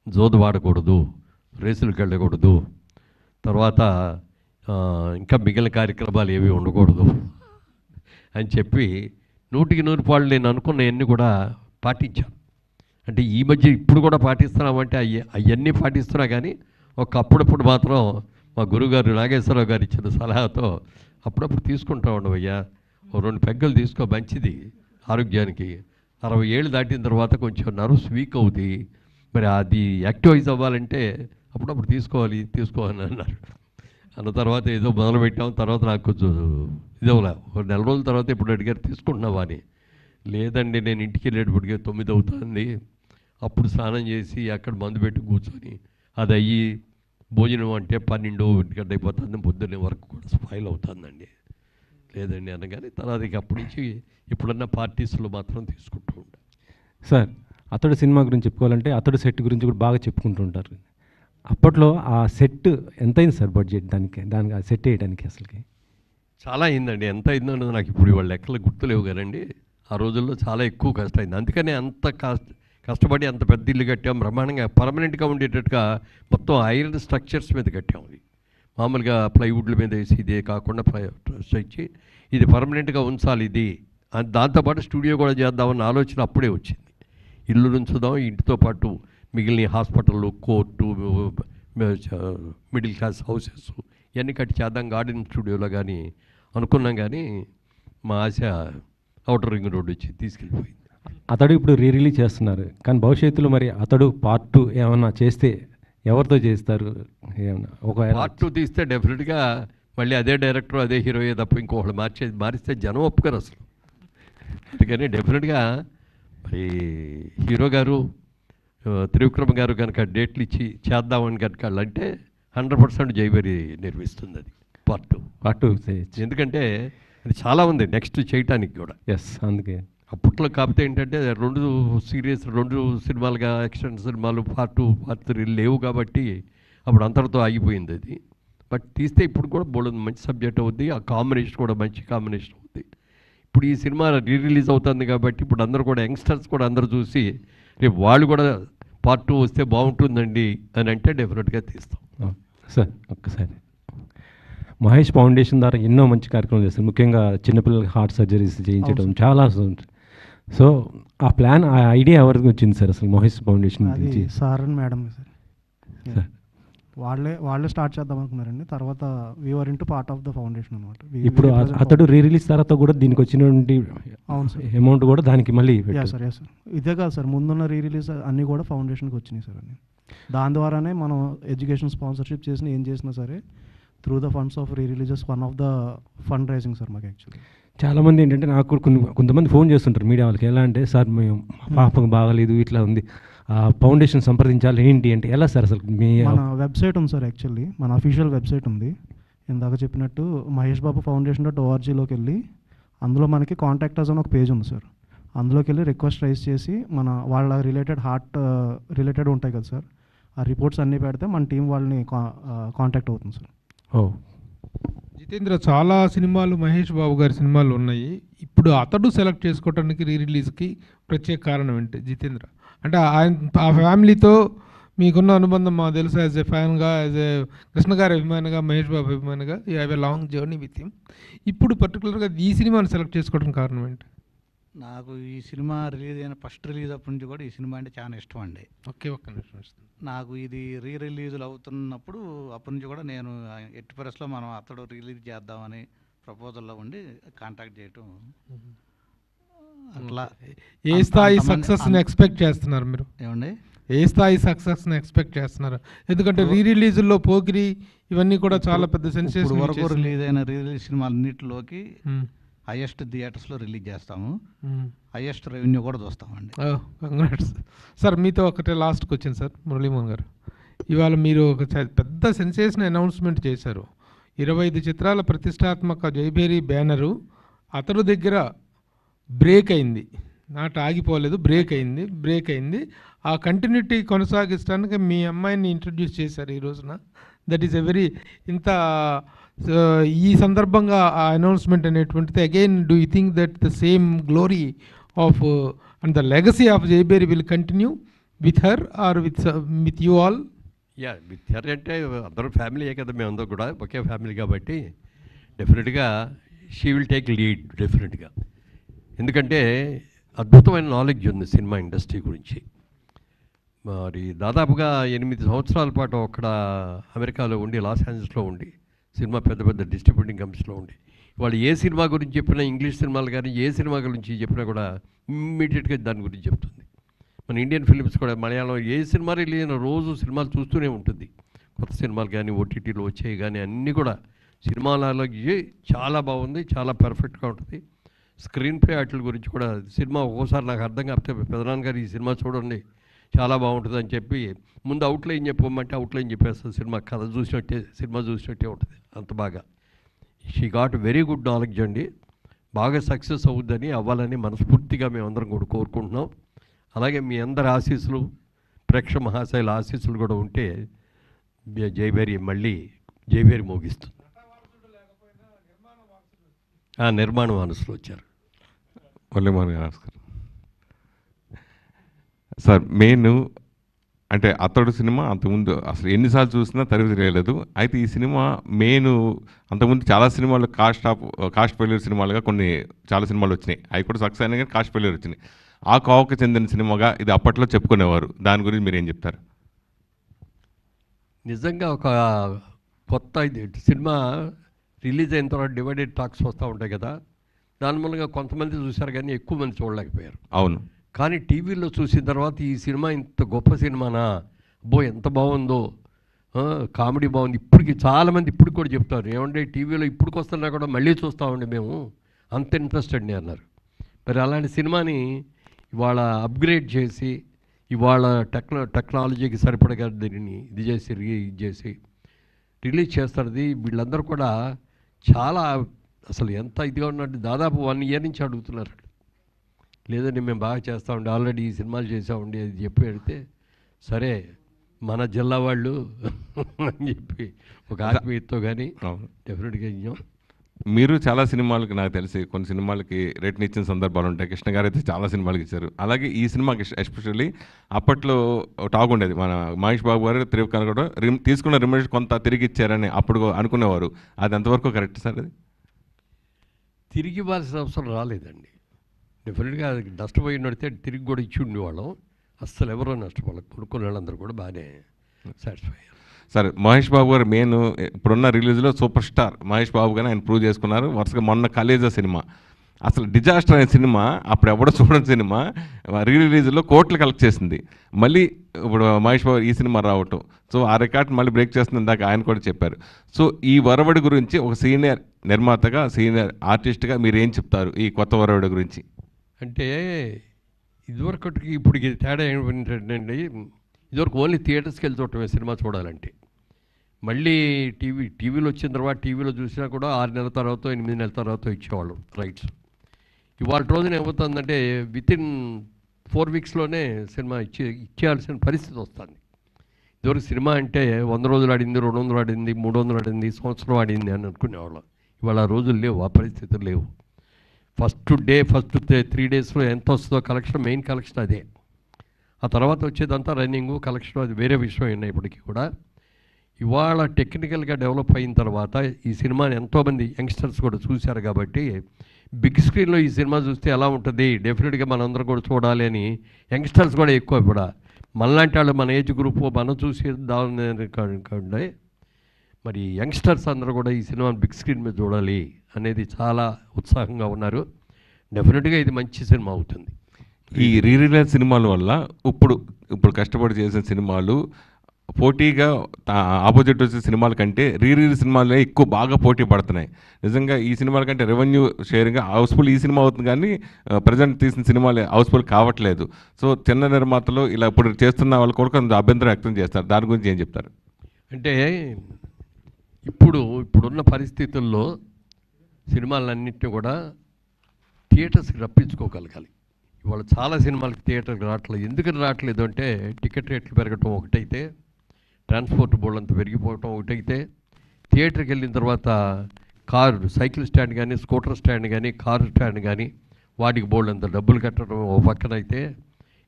జోదు వాడకూడదు, రేసులకు వెళ్ళకూడదు, తర్వాత ఇంకా మిగిలిన కార్యక్రమాలు ఏవి ఉండకూడదు అని చెప్పి 100% నేను అనుకున్నవన్నీ కూడా పాటించాను. అంటే ఈ మధ్య ఇప్పుడు కూడా పాటిస్తున్నామంటే అవన్నీ పాటిస్తున్నా, కానీ అప్పుడప్పుడు మాత్రం మా గురుగారు నాగేశ్వరరావు గారు ఇచ్చిన సలహాతో అప్పుడప్పుడు తీసుకుంటా ఉండవయ్యా, ఓ 2 పెగ్గలు తీసుకో, మంచిది ఆరోగ్యానికి. 60 ఏళ్ళు దాటిన తర్వాత కొంచెం నర్వ్స్ వీక్ అవుతాయి, మరి అది యాక్టివైజ్ అవ్వాలంటే అప్పుడప్పుడు తీసుకోవాలని అన్నారు. అన్న తర్వాత ఏదో మొదలుపెట్టాం. తర్వాత నాకు కొంచెం ఇదవలా, ఒక 4 రోజుల తర్వాత ఇప్పుడు అడిగారు తీసుకుంటున్నావా అని. లేదండి, నేను ఇంటికి వెళ్ళేటప్పటికే 9 అవుతుంది, అప్పుడు స్నానం చేసి అక్కడ మందు పెట్టి కూర్చొని అది అయ్యి భోజనం అంటే 12 గంట అయిపోతుంది, పొద్దున్నే వరకు కూడా స్పాయిల్ అవుతుందండి. లేదండి అనగానే తర్వాత ఇక అప్పటి నుంచి ఇప్పుడున్న పార్టీస్లో మాత్రం తీసుకుంటూ ఉంటాను. సార్, అతడు సినిమా గురించి చెప్పుకోవాలంటే అతడు సెట్ గురించి కూడా బాగా చెప్పుకుంటూ ఉంటారు. అప్పట్లో ఆ సెట్ ఎంత అయింది సార్ బడ్జెట్ దానికి ఆ సెట్ వేయడానికి? అసలుకి చాలా అయిందండి. ఎంత అయిందన్నది నాకు ఇప్పుడు వాళ్ళ లెక్కలు గుర్తులేవు కదండి. ఆ రోజుల్లో చాలా ఎక్కువ కష్టమైంది. అందుకనే అంత కష్టపడి అంత పెద్ద ఇల్లు కట్టాం, బ్రహ్మాండంగా పర్మనెంట్గా ఉండేటట్టుగా మొత్తం ఐరన్ స్ట్రక్చర్స్ మీద కట్టాం. అది మామూలుగా ప్లైవుడ్ల మీద వేసి ఇదే కాకుండా ఇచ్చి ఇది పర్మనెంట్గా ఉంచాలి, ఇది దాంతోపాటు స్టూడియో కూడా చేద్దామన్న ఆలోచన అప్పుడే వచ్చింది. ఇల్లు నుంచుదాం, ఇంటితో పాటు మిగిలిన హాస్పిటళ్ళు, కోర్టు, మిడిల్ క్లాస్ హౌసెస్ ఇవన్నీ కట్టి చేద్దాం గార్డెన్ స్టూడియోలో కానీ అనుకున్నాం. కానీ మా ఆశ అవుటర్ రింగ్ రోడ్ వచ్చి తీసుకెళ్ళిపోయింది. అతడు ఇప్పుడు రిలీజ్ చేస్తున్నారు, కానీ భవిష్యత్తులో మరి అతడు పార్ట్ 2 ఏమన్నా చేస్తే ఎవరితో చేస్తారు? ఏమన్నా ఒకవేళ పార్ట్ 2 తీస్తే డెఫినెట్గా మళ్ళీ అదే డైరెక్టర్ అదే హీరోయే తప్ప ఇంకొకళ్ళు మారిస్తే జనం ఒప్పుకోరు అసలు. అందుకని డెఫినెట్గా మరి హీరో గారు త్రివిక్రమ గారు కనుక డేట్లు ఇచ్చి చేద్దామని కనుక అంటే 100% జైబరి నిర్మిస్తుంది అది పార్ట్ 2. ఎందుకంటే అది చాలా ఉంది నెక్స్ట్ చేయటానికి కూడా. ఎస్, అందుకే అప్పట్లో కాకపోతే ఏంటంటే 2 సినిమాలుగా యాక్షన్ సినిమాలు పార్ట్ 2 పార్ట్ 3 లేవు కాబట్టి అప్పుడు అంతటితో ఆగిపోయింది అది. బట్ తీస్తే ఇప్పుడు కూడా బోల్డ్ మంచి సబ్జెక్ట్ అవుద్ది, ఆ కాంబినేషన్ కూడా మంచి కాంబినేషన్ అవుద్ది. ఇప్పుడు ఈ సినిమా రిలీజ్ అవుతుంది కాబట్టి ఇప్పుడు అందరూ కూడా యంగ్స్టర్స్ కూడా అందరూ చూసి రేపు వాళ్ళు కూడా పార్ట్ 2 వస్తే బాగుంటుందండి అని అంటే డెఫినెట్గా తీస్తాం. సార్, ఒక్కసారి మహేష్ ఫౌండేషన్ ద్వారా ఎన్నో మంచి కార్యక్రమాలు చేస్తారు, ముఖ్యంగా చిన్నపిల్లలకి హార్ట్ సర్జరీస్ చేయించడం చాలా. సో ఆ ప్లాన్, ఆ ఐడియా ఎవరికి వచ్చింది సార్ అసలు మహేష్ ఫౌండేషన్ నుంచి? సార్ అండ్ మేడం సార్ వాళ్ళే స్టార్ట్ చేద్దాం అనుకున్నారండి. తర్వాత we are into part of the foundation అనమాట. ఇప్పుడు అతడు రిలీజ్ తర్వాత కూడా దీనికి వచ్చినటువంటి అవును సార్ అమౌంట్ కూడా దానికి మళ్ళీ సార్ ఇదే కాదు సార్, ముందున్న రిలీజ్ అన్నీ కూడా ఫౌండేషన్కి వచ్చినాయి సార్ అన్నీ. దాని ద్వారానే మనం ఎడ్యుకేషన్ స్పాన్సర్షిప్ చేసిన ఏం చేసినా సరే through the funds of releases one of the fund raising sir మాకు యాక్చువల్లీ. చాలామంది ఏంటంటే నాకు కొంతమంది ఫోన్ చేస్తుంటారు మీడియా వాళ్ళకి, ఎలా అంటే సార్ మేము పాపకు బాగాలేదు ఇట్లా ఉంది ఫౌండేషన్ సంప్రదించాలి ఏంటి అంటే ఎలా సార్ అసలు మీ మన వెబ్సైట్ ఉంది సార్, యాక్చువల్లీ మన అఫీషియల్ వెబ్సైట్ ఉంది. ఇందాక చెప్పినట్టు మహేష్ బాబు ఫౌండేషన్.orgలోకి వెళ్ళి అందులో మనకి కాంటాక్ట్ అస్ అని ఒక పేజ్ ఉంది సార్. అందులోకి వెళ్ళి రిక్వెస్ట్ రైజ్ చేసి వాళ్ళ హార్ట్ రిలేటెడ్ ఉంటాయి కదా సార్, ఆ రిపోర్ట్స్ అన్నీ పెడితే మన టీం వాళ్ళని కాంటాక్ట్ అవుతుంది సార్. ఓ జితేంద్ర, చాలా సినిమాలు మహేష్ బాబు గారి సినిమాలు ఉన్నాయి. ఇప్పుడు అతడు సెలెక్ట్ చేసుకోవడానికి రిలీజ్కి ప్రత్యేక కారణం ఏంటి జితేంద్ర? అంటే ఆ ఫ్యామిలీతో మీకున్న అనుబంధం మాకు తెలుసు. యాజ్ ఎ ఫ్యాన్గా, యాజ్ ఎ కృష్ణ గారి అభిమానిగా, మహేష్ బాబు అభిమానిగా, you have a long journey with him. ఇప్పుడు పర్టికులర్గా ఈ సినిమాని సెలెక్ట్ చేసుకోవడానికి కారణం ఏంటి? నాకు ఈ సినిమా రిలీజ్ అయిన ఫస్ట్ రిలీజ్ అప్పటి నుంచి కూడా ఈ సినిమా అంటే చాలా ఇష్టం అండి. ఒక్క నిమిషం. నాకు ఇది రిలీజులు అవుతున్నప్పుడు అప్పటి నుంచి కూడా నేను ఎట్టి పరిస్థితుల్లో మనం అతడు రిలీజ్ చేద్దామని ప్రపోజల్లో ఉండి కాంటాక్ట్ చేయటం. అట్లా ఏ స్థాయి సక్సెస్ని ఎక్స్పెక్ట్ చేస్తున్నారు మీరు? ఏమండి, ఏ స్థాయి సక్సెస్ని ఎక్స్పెక్ట్ చేస్తున్నారు? ఎందుకంటే రిలీజుల్లో పోకిరి ఇవన్నీ కూడా చాలా పెద్ద సెన్సేషన్ వరకు రిలీజ్ అయిన రిలీజ్ సినిమాలన్నింటిలోకి హైయెస్ట్ థియేటర్స్లో రిలీజ్ చేస్తాము, హైయెస్ట్ రెవెన్యూ కూడా చూస్తామండి. Congrats sir. మీతో ఒకటే లాస్ట్ క్వశ్చన్ సార్, మురళీమోహన్ గారు. ఇవాళ మీరు ఒక పెద్ద సెన్సేషన్ అనౌన్స్మెంట్ చేశారు. 25 చిత్రాల ప్రతిష్టాత్మక జైభేరి బ్యానరు అతడు దగ్గర బ్రేక్ అయింది, నాట ఆగిపోలేదు, బ్రేక్ అయింది. ఆ కంటిన్యూటీ కొనసాగించడానికి మీ అమ్మాయిని ఇంట్రడ్యూస్ చేశారు ఈ రోజున. దట్ ఈస్ ఎ వెరీ ఇంత ఈ సందర్భంగా ఆ అనౌన్స్మెంట్ అనేటువంటిది again do you think that the same glory of and the legacy of Jaibheri will continue with her or with you all? Yeah, with her అంటే అందరూ ఫ్యామిలీయే కదా, మేమందరూ కూడా ఒకే ఫ్యామిలీ కాబట్టి డెఫినెట్గా షీ విల్ టేక్ లీడ్ డెఫినెట్గా. ఎందుకంటే అద్భుతమైన నాలెడ్జ్ ఉంది సినిమా ఇండస్ట్రీ గురించి. మరి దాదాపుగా 8 సంవత్సరాల పాటు అక్కడ అమెరికాలో ఉండి, లాస్ ఏంజల్స్లో ఉండి, సినిమా పెద్ద డిస్ట్రిబ్యూటింగ్ కంపెనీస్లో ఉండి, వాళ్ళు ఏ సినిమా గురించి చెప్పినా, ఇంగ్లీష్ సినిమాలు కానీ ఏ సినిమా గురించి చెప్పినా కూడా ఇమ్మీడియట్గా దాని గురించి చెప్తుంది. మన ఇండియన్ ఫిలిమ్స్ కూడా, మలయాళం ఏ సినిమా రిలీజ్ అయినా రోజు సినిమాలు చూస్తూనే ఉంటుంది. కొత్త సినిమాలు కానీ, ఓటీటీలో వచ్చేవి కానీ అన్నీ కూడా సినిమాలలో చాలా బాగుంది, చాలా పర్ఫెక్ట్గా ఉంటుంది. స్క్రీన్ ప్లే వాటి గురించి కూడా సినిమా ఒక్కోసారి నాకు అర్థం కాకపోతే పెదనాన్న గారు ఈ సినిమా చూడండి చాలా బాగుంటుంది అని చెప్పి ముందు అవుట్లైన్ చెప్పమంటే అవుట్లైన్ చెప్పేస్తుంది. సినిమా కథ చూసినట్టే, సినిమా చూసినట్టే ఉంటుంది, అంత బాగా. She got very good knowledge అండి. బాగా సక్సెస్ అవుద్దని, అవ్వాలని మనస్ఫూర్తిగా మేమందరం కూడా కోరుకుంటున్నాం. అలాగే మీ అందరి ఆశీస్సులు, ప్రేక్షక మహాశైల ఆశీస్సులు కూడా ఉంటే జైభేరి మళ్ళీ జైభేరి మోగిస్తుంది. నిర్మాణ వారసులు వచ్చారు. మురళీమోహన్ గారు నమస్కారం సార్. మెయిన్ అంటే అతడు సినిమా అంతకుముందు అసలు ఎన్నిసార్లు చూసినా తరివి తెలియలేదు. అయితే ఈ సినిమా మెయిన్ అంతకుముందు చాలా సినిమాలు కాస్ట్ ఫెయిల్యూర్ సినిమాలుగా చాలా సినిమాలు వచ్చినాయి. అవి కూడా సక్సెస్ అయినా కానీ కాస్ట్ ఫెయిల్యూర్ వచ్చినాయి. ఆ కోవకు చెందిన సినిమాగా ఇది అప్పట్లో చెప్పుకునేవారు. దాని గురించి మీరు ఏం చెప్తారు? నిజంగా ఒక కొత్త సినిమా రిలీజ్ అయిన తర్వాత డివైడెడ్ టాక్స్ వస్తూ ఉంటాయి కదా, దాని మూలంగా కొంతమంది చూశారు కానీ ఎక్కువ మంది చూడలేకపోయారు. అవును. కానీ టీవీలో చూసిన తర్వాత ఈ సినిమా ఇంత గొప్ప సినిమానా, ఎంత బాగుందో, కామెడీ బాగుంది. ఇప్పటికి చాలామంది ఇప్పుడు కూడా చెప్తారు, ఏమంటే టీవీలో ఇప్పటికి వస్తున్నా కూడా మళ్ళీ చూస్తామండి మేము, అంత ఇంట్రెస్ట్ అండి అన్నారు. మరి అలాంటి సినిమాని ఇవాళ అప్గ్రేడ్ చేసి, ఇవాళ టెక్నాలజీకి సరిపడగా దీనిని ఇది చేసి రిలీజ్ చేస్తారు. వీళ్ళందరూ కూడా చాలా అసలు ఎంత ఇదిగా ఉన్నట్టు దాదాపు 1 year నుంచి అడుగుతున్నారు. లేదండి మేము బాగా చేస్తామండి, ఆల్రెడీ ఈ సినిమాలు చేసామండి అది చెప్పి అడిగితే, సరే మన జిల్లా వాళ్ళు అని చెప్పి ఒక ఆత్మీయతతో కానీ డెఫినెట్గా ఇచ్చాం. మీరు చాలా సినిమాలకి నాకు తెలిసి కొన్ని సినిమాలకి రేట్ని ఇచ్చిన సందర్భాలు ఉంటాయి. కృష్ణ గారు అయితే చాలా సినిమాలకి ఇచ్చారు. అలాగే ఈ సినిమాకి ఎస్పెషల్లీ అప్పట్లో టాక్ ఉండేది, మన మహేష్ బాబు గారు త్రివిక్రమ్ కూడా తీసుకున్న రిమ్యూనరేషన్ కొంత తిరిగి ఇచ్చారని అప్పుడు అనుకునేవారు. అది ఎంతవరకు కరెక్ట్ సార్? అది తిరిగి ఇవ్వాల్సిన అవసరం రాలేదండి. డెఫినెట్గా అది నష్టపోయినడితే తిరిగి కూడా ఇచ్చి ఉండేవాళ్ళం. అస్సలు ఎవరో నష్టపోలేదు, కొనుక్కునే వాళ్ళందరూ కూడా బాగానే సాటిస్ఫై అయ్యారు. సరే, మహేష్ బాబు గారు మెయిన్ ఇప్పుడున్న రిలీజ్లో సూపర్ స్టార్ మహేష్ బాబు గారు ఆయన ప్రూవ్ చేసుకున్నారు. వరుసగా మొన్న కలేజా సినిమా అసలు డిజాస్టర్ అయిన సినిమా, అప్పుడు ఎవడో చూడని సినిమా రిలీజ్లో కోట్లు కలెక్ట్ చేసింది. మళ్ళీ ఇప్పుడు మహేష్ బాబు ఈ సినిమా రావటం, సో ఆ రికార్డ్ మళ్ళీ బ్రేక్ చేస్తుంది ఇందాక ఆయన కూడా చెప్పారు. సో ఈ వరవడి గురించి ఒక సీనియర్ నిర్మాతగా, సీనియర్ ఆర్టిస్ట్గా మీరు ఏం చెప్తారు ఈ కొత్త వరవడి గురించి? అంటే ఇదివరకటికి ఇప్పటికి తేడా ఏంటంటే ఇదివరకు ఓన్లీ థియేటర్స్కి వెళ్ళి చూడటమే సినిమా చూడాలంటే. మళ్ళీ టీవీలో వచ్చిన తర్వాత టీవీలో చూసినా కూడా 6 నెలల తర్వాత 8 నెలల తర్వాత ఇచ్చేవాళ్ళు రైట్స్. ఇవాళ రోజున ఏమవుతుందంటే వితిన్ 4 వీక్స్లోనే సినిమా ఇచ్చేయాల్సిన పరిస్థితి వస్తుంది. ఇదివరకు సినిమా అంటే 100 రోజులు ఆడింది, 200 ఆడింది, 300 ఆడింది, సంవత్సరం ఆడింది అని అనుకునేవాళ్ళం. ఇవాళ ఆ రోజులు లేవు, ఆ పరిస్థితులు లేవు. ఫస్ట్ 3 డేస్లో ఎంత వస్తుందో కలెక్షన్, మెయిన్ కలెక్షన్ అదే. ఆ తర్వాత వచ్చేదంతా రన్నింగు కలెక్షన్, అది వేరే విషయం అయినా ఇప్పటికీ కూడా. ఇవాళ టెక్నికల్గా డెవలప్ అయిన తర్వాత ఈ సినిమాని ఎంతోమంది యంగ్స్టర్స్ కూడా చూశారు కాబట్టి బిగ్ స్క్రీన్లో ఈ సినిమా చూస్తే ఎలా ఉంటుంది, డెఫినెట్గా మనందరం కూడా చూడాలి అని యంగ్స్టర్స్ కూడా ఎక్కువ కూడా మనలాంటి వాళ్ళు, మన ఏజ్ గ్రూప్ మనం చూసి దాని మరి యంగ్స్టర్స్ అందరూ కూడా ఈ సినిమాని బిగ్ స్క్రీన్ మీద చూడాలి అనేది చాలా ఉత్సాహంగా ఉన్నారు. డెఫినెట్గా ఇది మంచి సినిమా అవుతుంది. ఈ రీరిలీజ్ సినిమాల వల్ల ఇప్పుడు కష్టపడి చేసిన సినిమాలు పోటీగా ఆపోజిట్ వచ్చే సినిమాల కంటే రీరిలీజ్ సినిమాలే ఎక్కువ బాగా పోటీ పడుతున్నాయి. నిజంగా ఈ సినిమాల కంటే రెవెన్యూ షేరింగ్ హౌస్ఫుల్ ఈ సినిమా అవుతుంది, కానీ ప్రజెంట్ తీసిన సినిమాలు హౌస్ఫుల్ కావట్లేదు. సో చిన్న నిర్మాతలు ఇలా ఇప్పుడు చేస్తున్న వాళ్ళు కూడా కొంచెం అభ్యంతరం వ్యక్తం చేస్తారు. దాని గురించి ఏం చెప్తారు? అంటే ఇప్పుడున్న పరిస్థితుల్లో సినిమాలన్నింటినీ కూడా థియేటర్స్కి రప్పించుకోగలగాలి. ఇవాళ చాలా సినిమాలకి థియేటర్కి రావట్లేదు. ఎందుకని రావట్లేదు అంటే టికెట్ రేట్లు పెరగటం ఒకటైతే, ట్రాన్స్పోర్ట్ బోర్డు అంతా పెరిగిపోవటం ఒకటైతే, థియేటర్కి వెళ్ళిన తర్వాత సైకిల్ స్టాండ్ కానీ, స్కూటర్ స్టాండ్ కానీ, కారు స్టాండ్ కానీ వాటికి బోర్డు అంత డబ్బులు కట్టడం ఒక పక్కనైతే,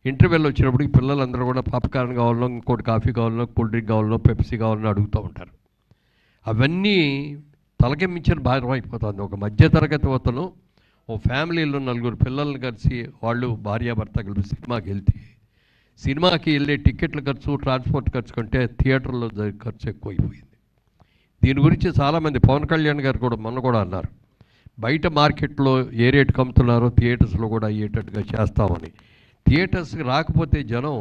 ఇంటర్వెల్ వచ్చినప్పటికి పిల్లలందరూ కూడా పాప్కార్న్ కావాలనో, ఇంకోటి కాఫీ కావాలనో, కూల్ డ్రింక్ కావాలనో, పెప్సీ కావాలనో అడుగుతూ ఉంటారు. అవన్నీ తలకి మించిన భారం అయిపోతుంది. ఒక మధ్యతరగతి అతను ఓ ఫ్యామిలీలో 4 పిల్లల్ని కలిసి వాళ్ళు భార్యాభర్త కలిసి సినిమాకి వెళ్తే, సినిమాకి వెళ్ళే టికెట్ల ఖర్చు, ట్రాన్స్పోర్ట్ ఖర్చు కంటే థియేటర్లో ఖర్చు ఎక్కువైపోయింది. దీని గురించి చాలామంది, పవన్ కళ్యాణ్ గారు కూడా మొన్న కూడా అన్నారు, బయట మార్కెట్లో ఏ రేటుకి అమ్ముతున్నారో థియేటర్స్లో కూడా అయ్యేటట్టుగా చేస్తామని. థియేటర్స్కి రాకపోతే జనం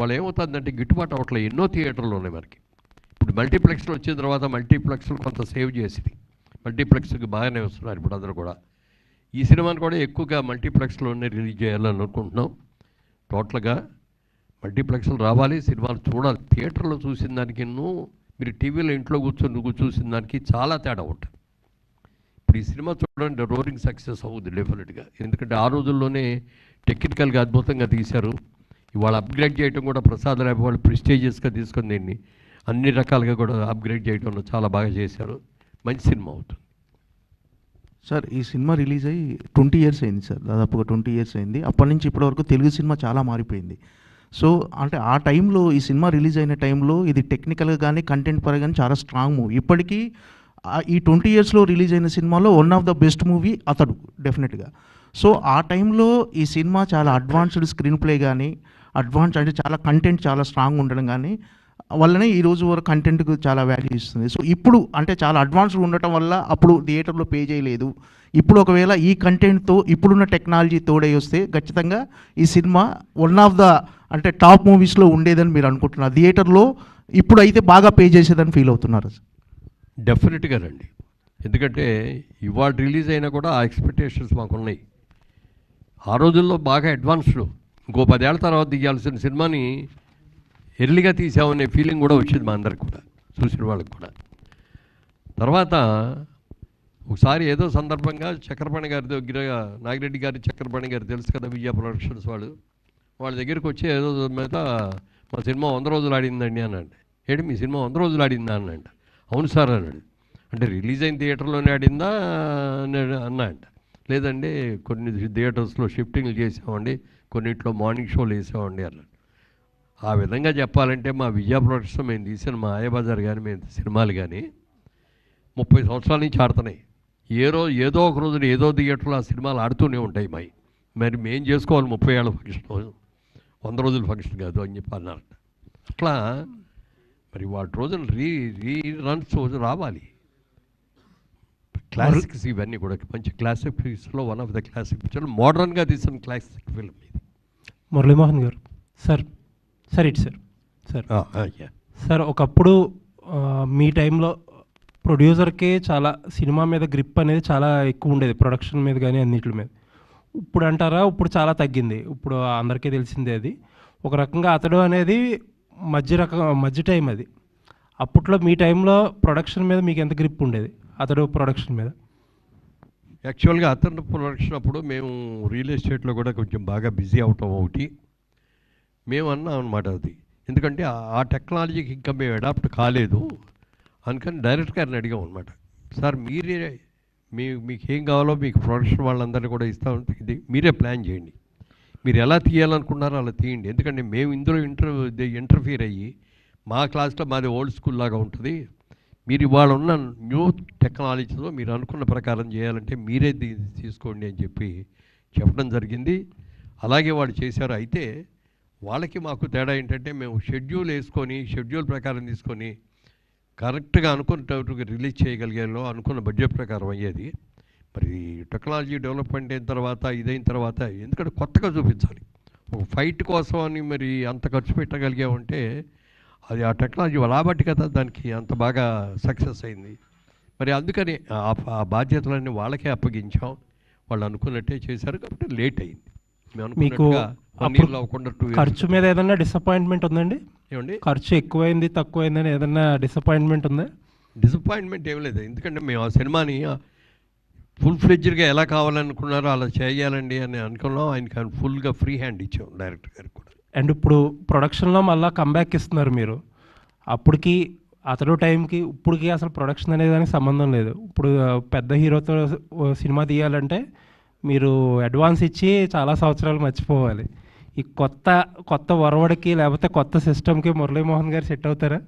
వాళ్ళు ఏమవుతుందంటే గిట్టుబాటు అవ్వట్లేదు. ఎన్నో థియేటర్లు ఉన్నాయి మనకి. ఇప్పుడు మల్టీప్లెక్స్లో వచ్చిన తర్వాత మల్టీప్లెక్స్లు కొంత సేవ్ చేసింది, మల్టీప్లెక్స్కి బాగానే వస్తున్నారు ఇప్పుడు అందరూ కూడా. ఈ సినిమాని కూడా ఎక్కువగా మల్టీప్లెక్స్లోనే రిలీజ్ చేయాలని అనుకుంటున్నాం. టోటల్గా మల్టీప్లెక్స్లు రావాలి, సినిమాలు చూడాలి. థియేటర్లో చూసిన దానికి మీరు టీవీలో ఇంట్లో కూర్చొని చూసిన దానికి చాలా తేడా ఉంటుంది. ఇప్పుడు ఈ సినిమా చూడండి రోరింగ్ సక్సెస్ అవుతుంది డెఫినెట్గా. ఎందుకంటే ఆ రోజుల్లోనే టెక్నికల్గా అద్భుతంగా తీశారు. ఇవాళ అప్గ్రేడ్ చేయడం కూడా ప్రసాద్ రాయ్ వాళ్ళు ప్రెస్టీజియస్గా తీసుకొని దీన్ని అన్ని రకాలుగా కూడా అప్గ్రేడ్ చేయడంలో చాలా బాగా చేశారు. మంచి సినిమా అవుతుంది. సార్, ఈ సినిమా రిలీజ్ అయ్యి 20 ఇయర్స్ అయింది సార్, దాదాపుగా 20 ఇయర్స్ అయింది. అప్పటి నుంచి ఇప్పటివరకు తెలుగు సినిమా చాలా మారిపోయింది. సో అంటే ఆ టైంలో, ఈ సినిమా రిలీజ్ అయిన టైంలో ఇది టెక్నికల్గా కానీ కంటెంట్ పరంగా కానీ చాలా స్ట్రాంగ్ మూవీ. ఇప్పటికీ ఈ 20 ఇయర్స్లో రిలీజ్ అయిన సినిమాలో one of the best movie అతడు డెఫినెట్గా. సో ఆ టైంలో ఈ సినిమా చాలా అడ్వాన్స్డ్ స్క్రీన్ ప్లే కానీ, అంటే చాలా కంటెంట్ చాలా స్ట్రాంగ్ ఉండడం కానీ వల్లనే ఈ రోజు వరకు కంటెంట్కు చాలా వాల్యూ ఇస్తుంది. సో ఇప్పుడు అంటే చాలా అడ్వాన్స్డ్ ఉండటం వల్ల అప్పుడు థియేటర్లో పే చేయలేదు. ఇప్పుడు ఒకవేళ ఈ కంటెంట్తో ఇప్పుడున్న టెక్నాలజీ తోడై వస్తే ఖచ్చితంగా ఈ సినిమా వన్ ఆఫ్ ద అంటే టాప్ మూవీస్లో ఉండేదని మీరు అనుకుంటున్నారు. థియేటర్లో ఇప్పుడు అయితే బాగా పే చేసేదని ఫీల్ అవుతున్నారు? డెఫినెట్గా రండి. ఎందుకంటే ఇవాళ రిలీజ్ అయినా కూడా ఆ ఎక్స్పెక్టేషన్స్ మాకు ఉన్నాయి. ఆ రోజుల్లో బాగా అడ్వాన్స్డ్, ఇంకో 10 ఏళ్ల తర్వాత తీయాల్సిన సినిమాని ఎర్లీగా తీసామనే ఫీలింగ్ కూడా వచ్చింది మా అందరికి కూడా, చూసిన వాళ్ళకి కూడా. తర్వాత ఒకసారి ఏదో సందర్భంగా చక్రపాణి గారి దగ్గర, నాగిరెడ్డి గారి చక్రపాణి గారు తెలుసు కదా, విజయ ప్రొడక్షన్స్ వాళ్ళ దగ్గరికి వచ్చి ఏదో మీద మా సినిమా 100 రోజులు ఆడిందండి అన్నాడు. ఏంటి మీ సినిమా 100 రోజులు ఆడిందా అన్నాడు. అవును సార్ అన్నాడు. అంటే రిలీజ్ అయిన థియేటర్లోనే ఆడిందా అన్నాడు. లేదండి కొన్ని థియేటర్స్లో షిఫ్టింగ్లు చేసామండి, కొన్నింటిలో మార్నింగ్ షోలు వేసామండి అన్నాడు. ఆ విధంగా చెప్పాలంటే మా విజయ ప్రొడక్షన్ మేము తీసిన మా ఆయబజార్ కానీ మేము సినిమాలు కానీ 30 సంవత్సరాల నుంచి ఆడుతున్నాయి. ఏదో ఒక రోజున ఏదో థియేటర్లో ఆ సినిమాలు ఆడుతూనే ఉంటాయి. మరి మేము చేసుకోవాలి 30 ఏళ్ళ ఫంక్షన్, 100 రోజుల ఫంక్షన్ కాదు అని చెప్పి అన్నారు. అట్లా మరి వాటి రోజున రీ రన్స్ రావాలి. క్లాసిక్స్ ఇవన్నీ కూడా మంచి క్లాసిక్ ఫిల్మ్స్లో one of the classic picture, మోడర్న్గా తీసిన క్లాసిక్ ఫిల్మ్ ఇది. మురళీమోహన్ గారు సార్ సార్ ఒకప్పుడు మీ టైంలో ప్రొడ్యూసర్కే చాలా సినిమా మీద గ్రిప్ అనేది చాలా ఎక్కువ ఉండేది, ప్రొడక్షన్ మీద కానీ అన్నిటి మీద. ఇప్పుడు అంటారా ఇప్పుడు చాలా తగ్గింది, ఇప్పుడు అందరికీ తెలిసిందే అది. ఒక రకంగా అతడు అనేది మధ్య టైం అది. అప్పట్లో మీ టైంలో ప్రొడక్షన్ మీద మీకు ఎంత గ్రిప్ ఉండేది అతడు ప్రొడక్షన్ మీద? యాక్చువల్గా అతను ప్రొడక్షన్ అప్పుడు మేము రియల్ ఎస్టేట్లో కూడా కొంచెం బాగా బిజీ అవటం ఒకటి మేము అన్నాం అనమాట. అది ఎందుకంటే ఆ టెక్నాలజీకి ఇంకా మేము అడాప్ట్ కాలేదు, అందుకని డైరెక్ట్ గారిని అడిగాం అనమాట. సార్ మీరే మీకు ఏం కావాలో మీకు ప్రొడక్షన్ వాళ్ళందరినీ కూడా ఇస్తామంటే ఇది మీరే ప్లాన్ చేయండి, మీరు ఎలా తీయాలనుకున్నారో అలా తీయండి, ఎందుకంటే మేము ఇందులో ఇంటర్ఫియర్ అయ్యి మా క్లాస్లో మాది ఓల్డ్ స్కూల్ లాగా ఉంటుంది, మీరు ఇవాళ ఉన్న న్యూ టెక్నాలజీతో మీరు అనుకున్న ప్రకారం చేయాలంటే మీరే తీసుకోండి అని చెప్పి చెప్పడం జరిగింది. అలాగే వాళ్ళు చేశారు. అయితే వాళ్ళకి మాకు తేడా ఏంటంటే మేము షెడ్యూల్ ప్రకారం తీసుకొని కరెక్ట్గా అనుకున్నట్టుగా రిలీజ్ చేయగలిగేలో అనుకున్న బడ్జెట్ ప్రకారం అయ్యేది. మరి టెక్నాలజీ డెవలప్మెంట్ అయిన తర్వాత ఇదైన తర్వాత ఎందుకంటే కొత్తగా చూపించాలి, ఒక ఫైట్ కోసం అని మరి అంత ఖర్చు పెట్టగలిగామంటే అది ఆ టెక్నాలజీ రాబట్టి కదా దానికి అంత బాగా సక్సెస్ అయింది. మరి అందుకని ఆ బాధ్యతలన్నీ వాళ్ళకే అప్పగించాం, వాళ్ళు అనుకున్నట్టే చేశారు కాబట్టి లేట్ అయింది. మీకు ఖర్చు మీద ఏదైనా డిసప్పాయింట్మెంట్ ఉందండి? ఏమండి ఖర్చు ఎక్కువైంది తక్కువైందని ఏదైనా డిసప్పాయింట్మెంట్ ఉందా? డిసప్పాయింట్మెంట్ ఏం లేదు, ఎందుకంటే మేము ఆ సినిమాని ఫుల్ ఫ్లెడ్జ్డ్గా ఎలా కావాలనుకున్నారో అలా చేయాలండి అని అనుకున్నాం. ఆయనకి ఫుల్గా ఫ్రీ హ్యాండ్ ఇచ్చాం డైరెక్టర్ గారికి కూడా. అండ్ ఇప్పుడు ప్రొడక్షన్లో మళ్ళీ కంబ్యాక్ ఇస్తున్నారు మీరు. అప్పటికి అతడు టైంకి ఇప్పటికి అసలు ప్రొడక్షన్ అనే దానికి సంబంధం లేదు. ఇప్పుడు పెద్ద హీరోతో సినిమా తీయాలంటే మీరు అడ్వాన్స్ ఇచ్చి చాలా సంవత్సరాలు మర్చిపోవాలి. ఈ కొత్త వరవడికి లేకపోతే కొత్త సిస్టమ్కి మురళీమోహన్ గారు సెట్ అవుతారా?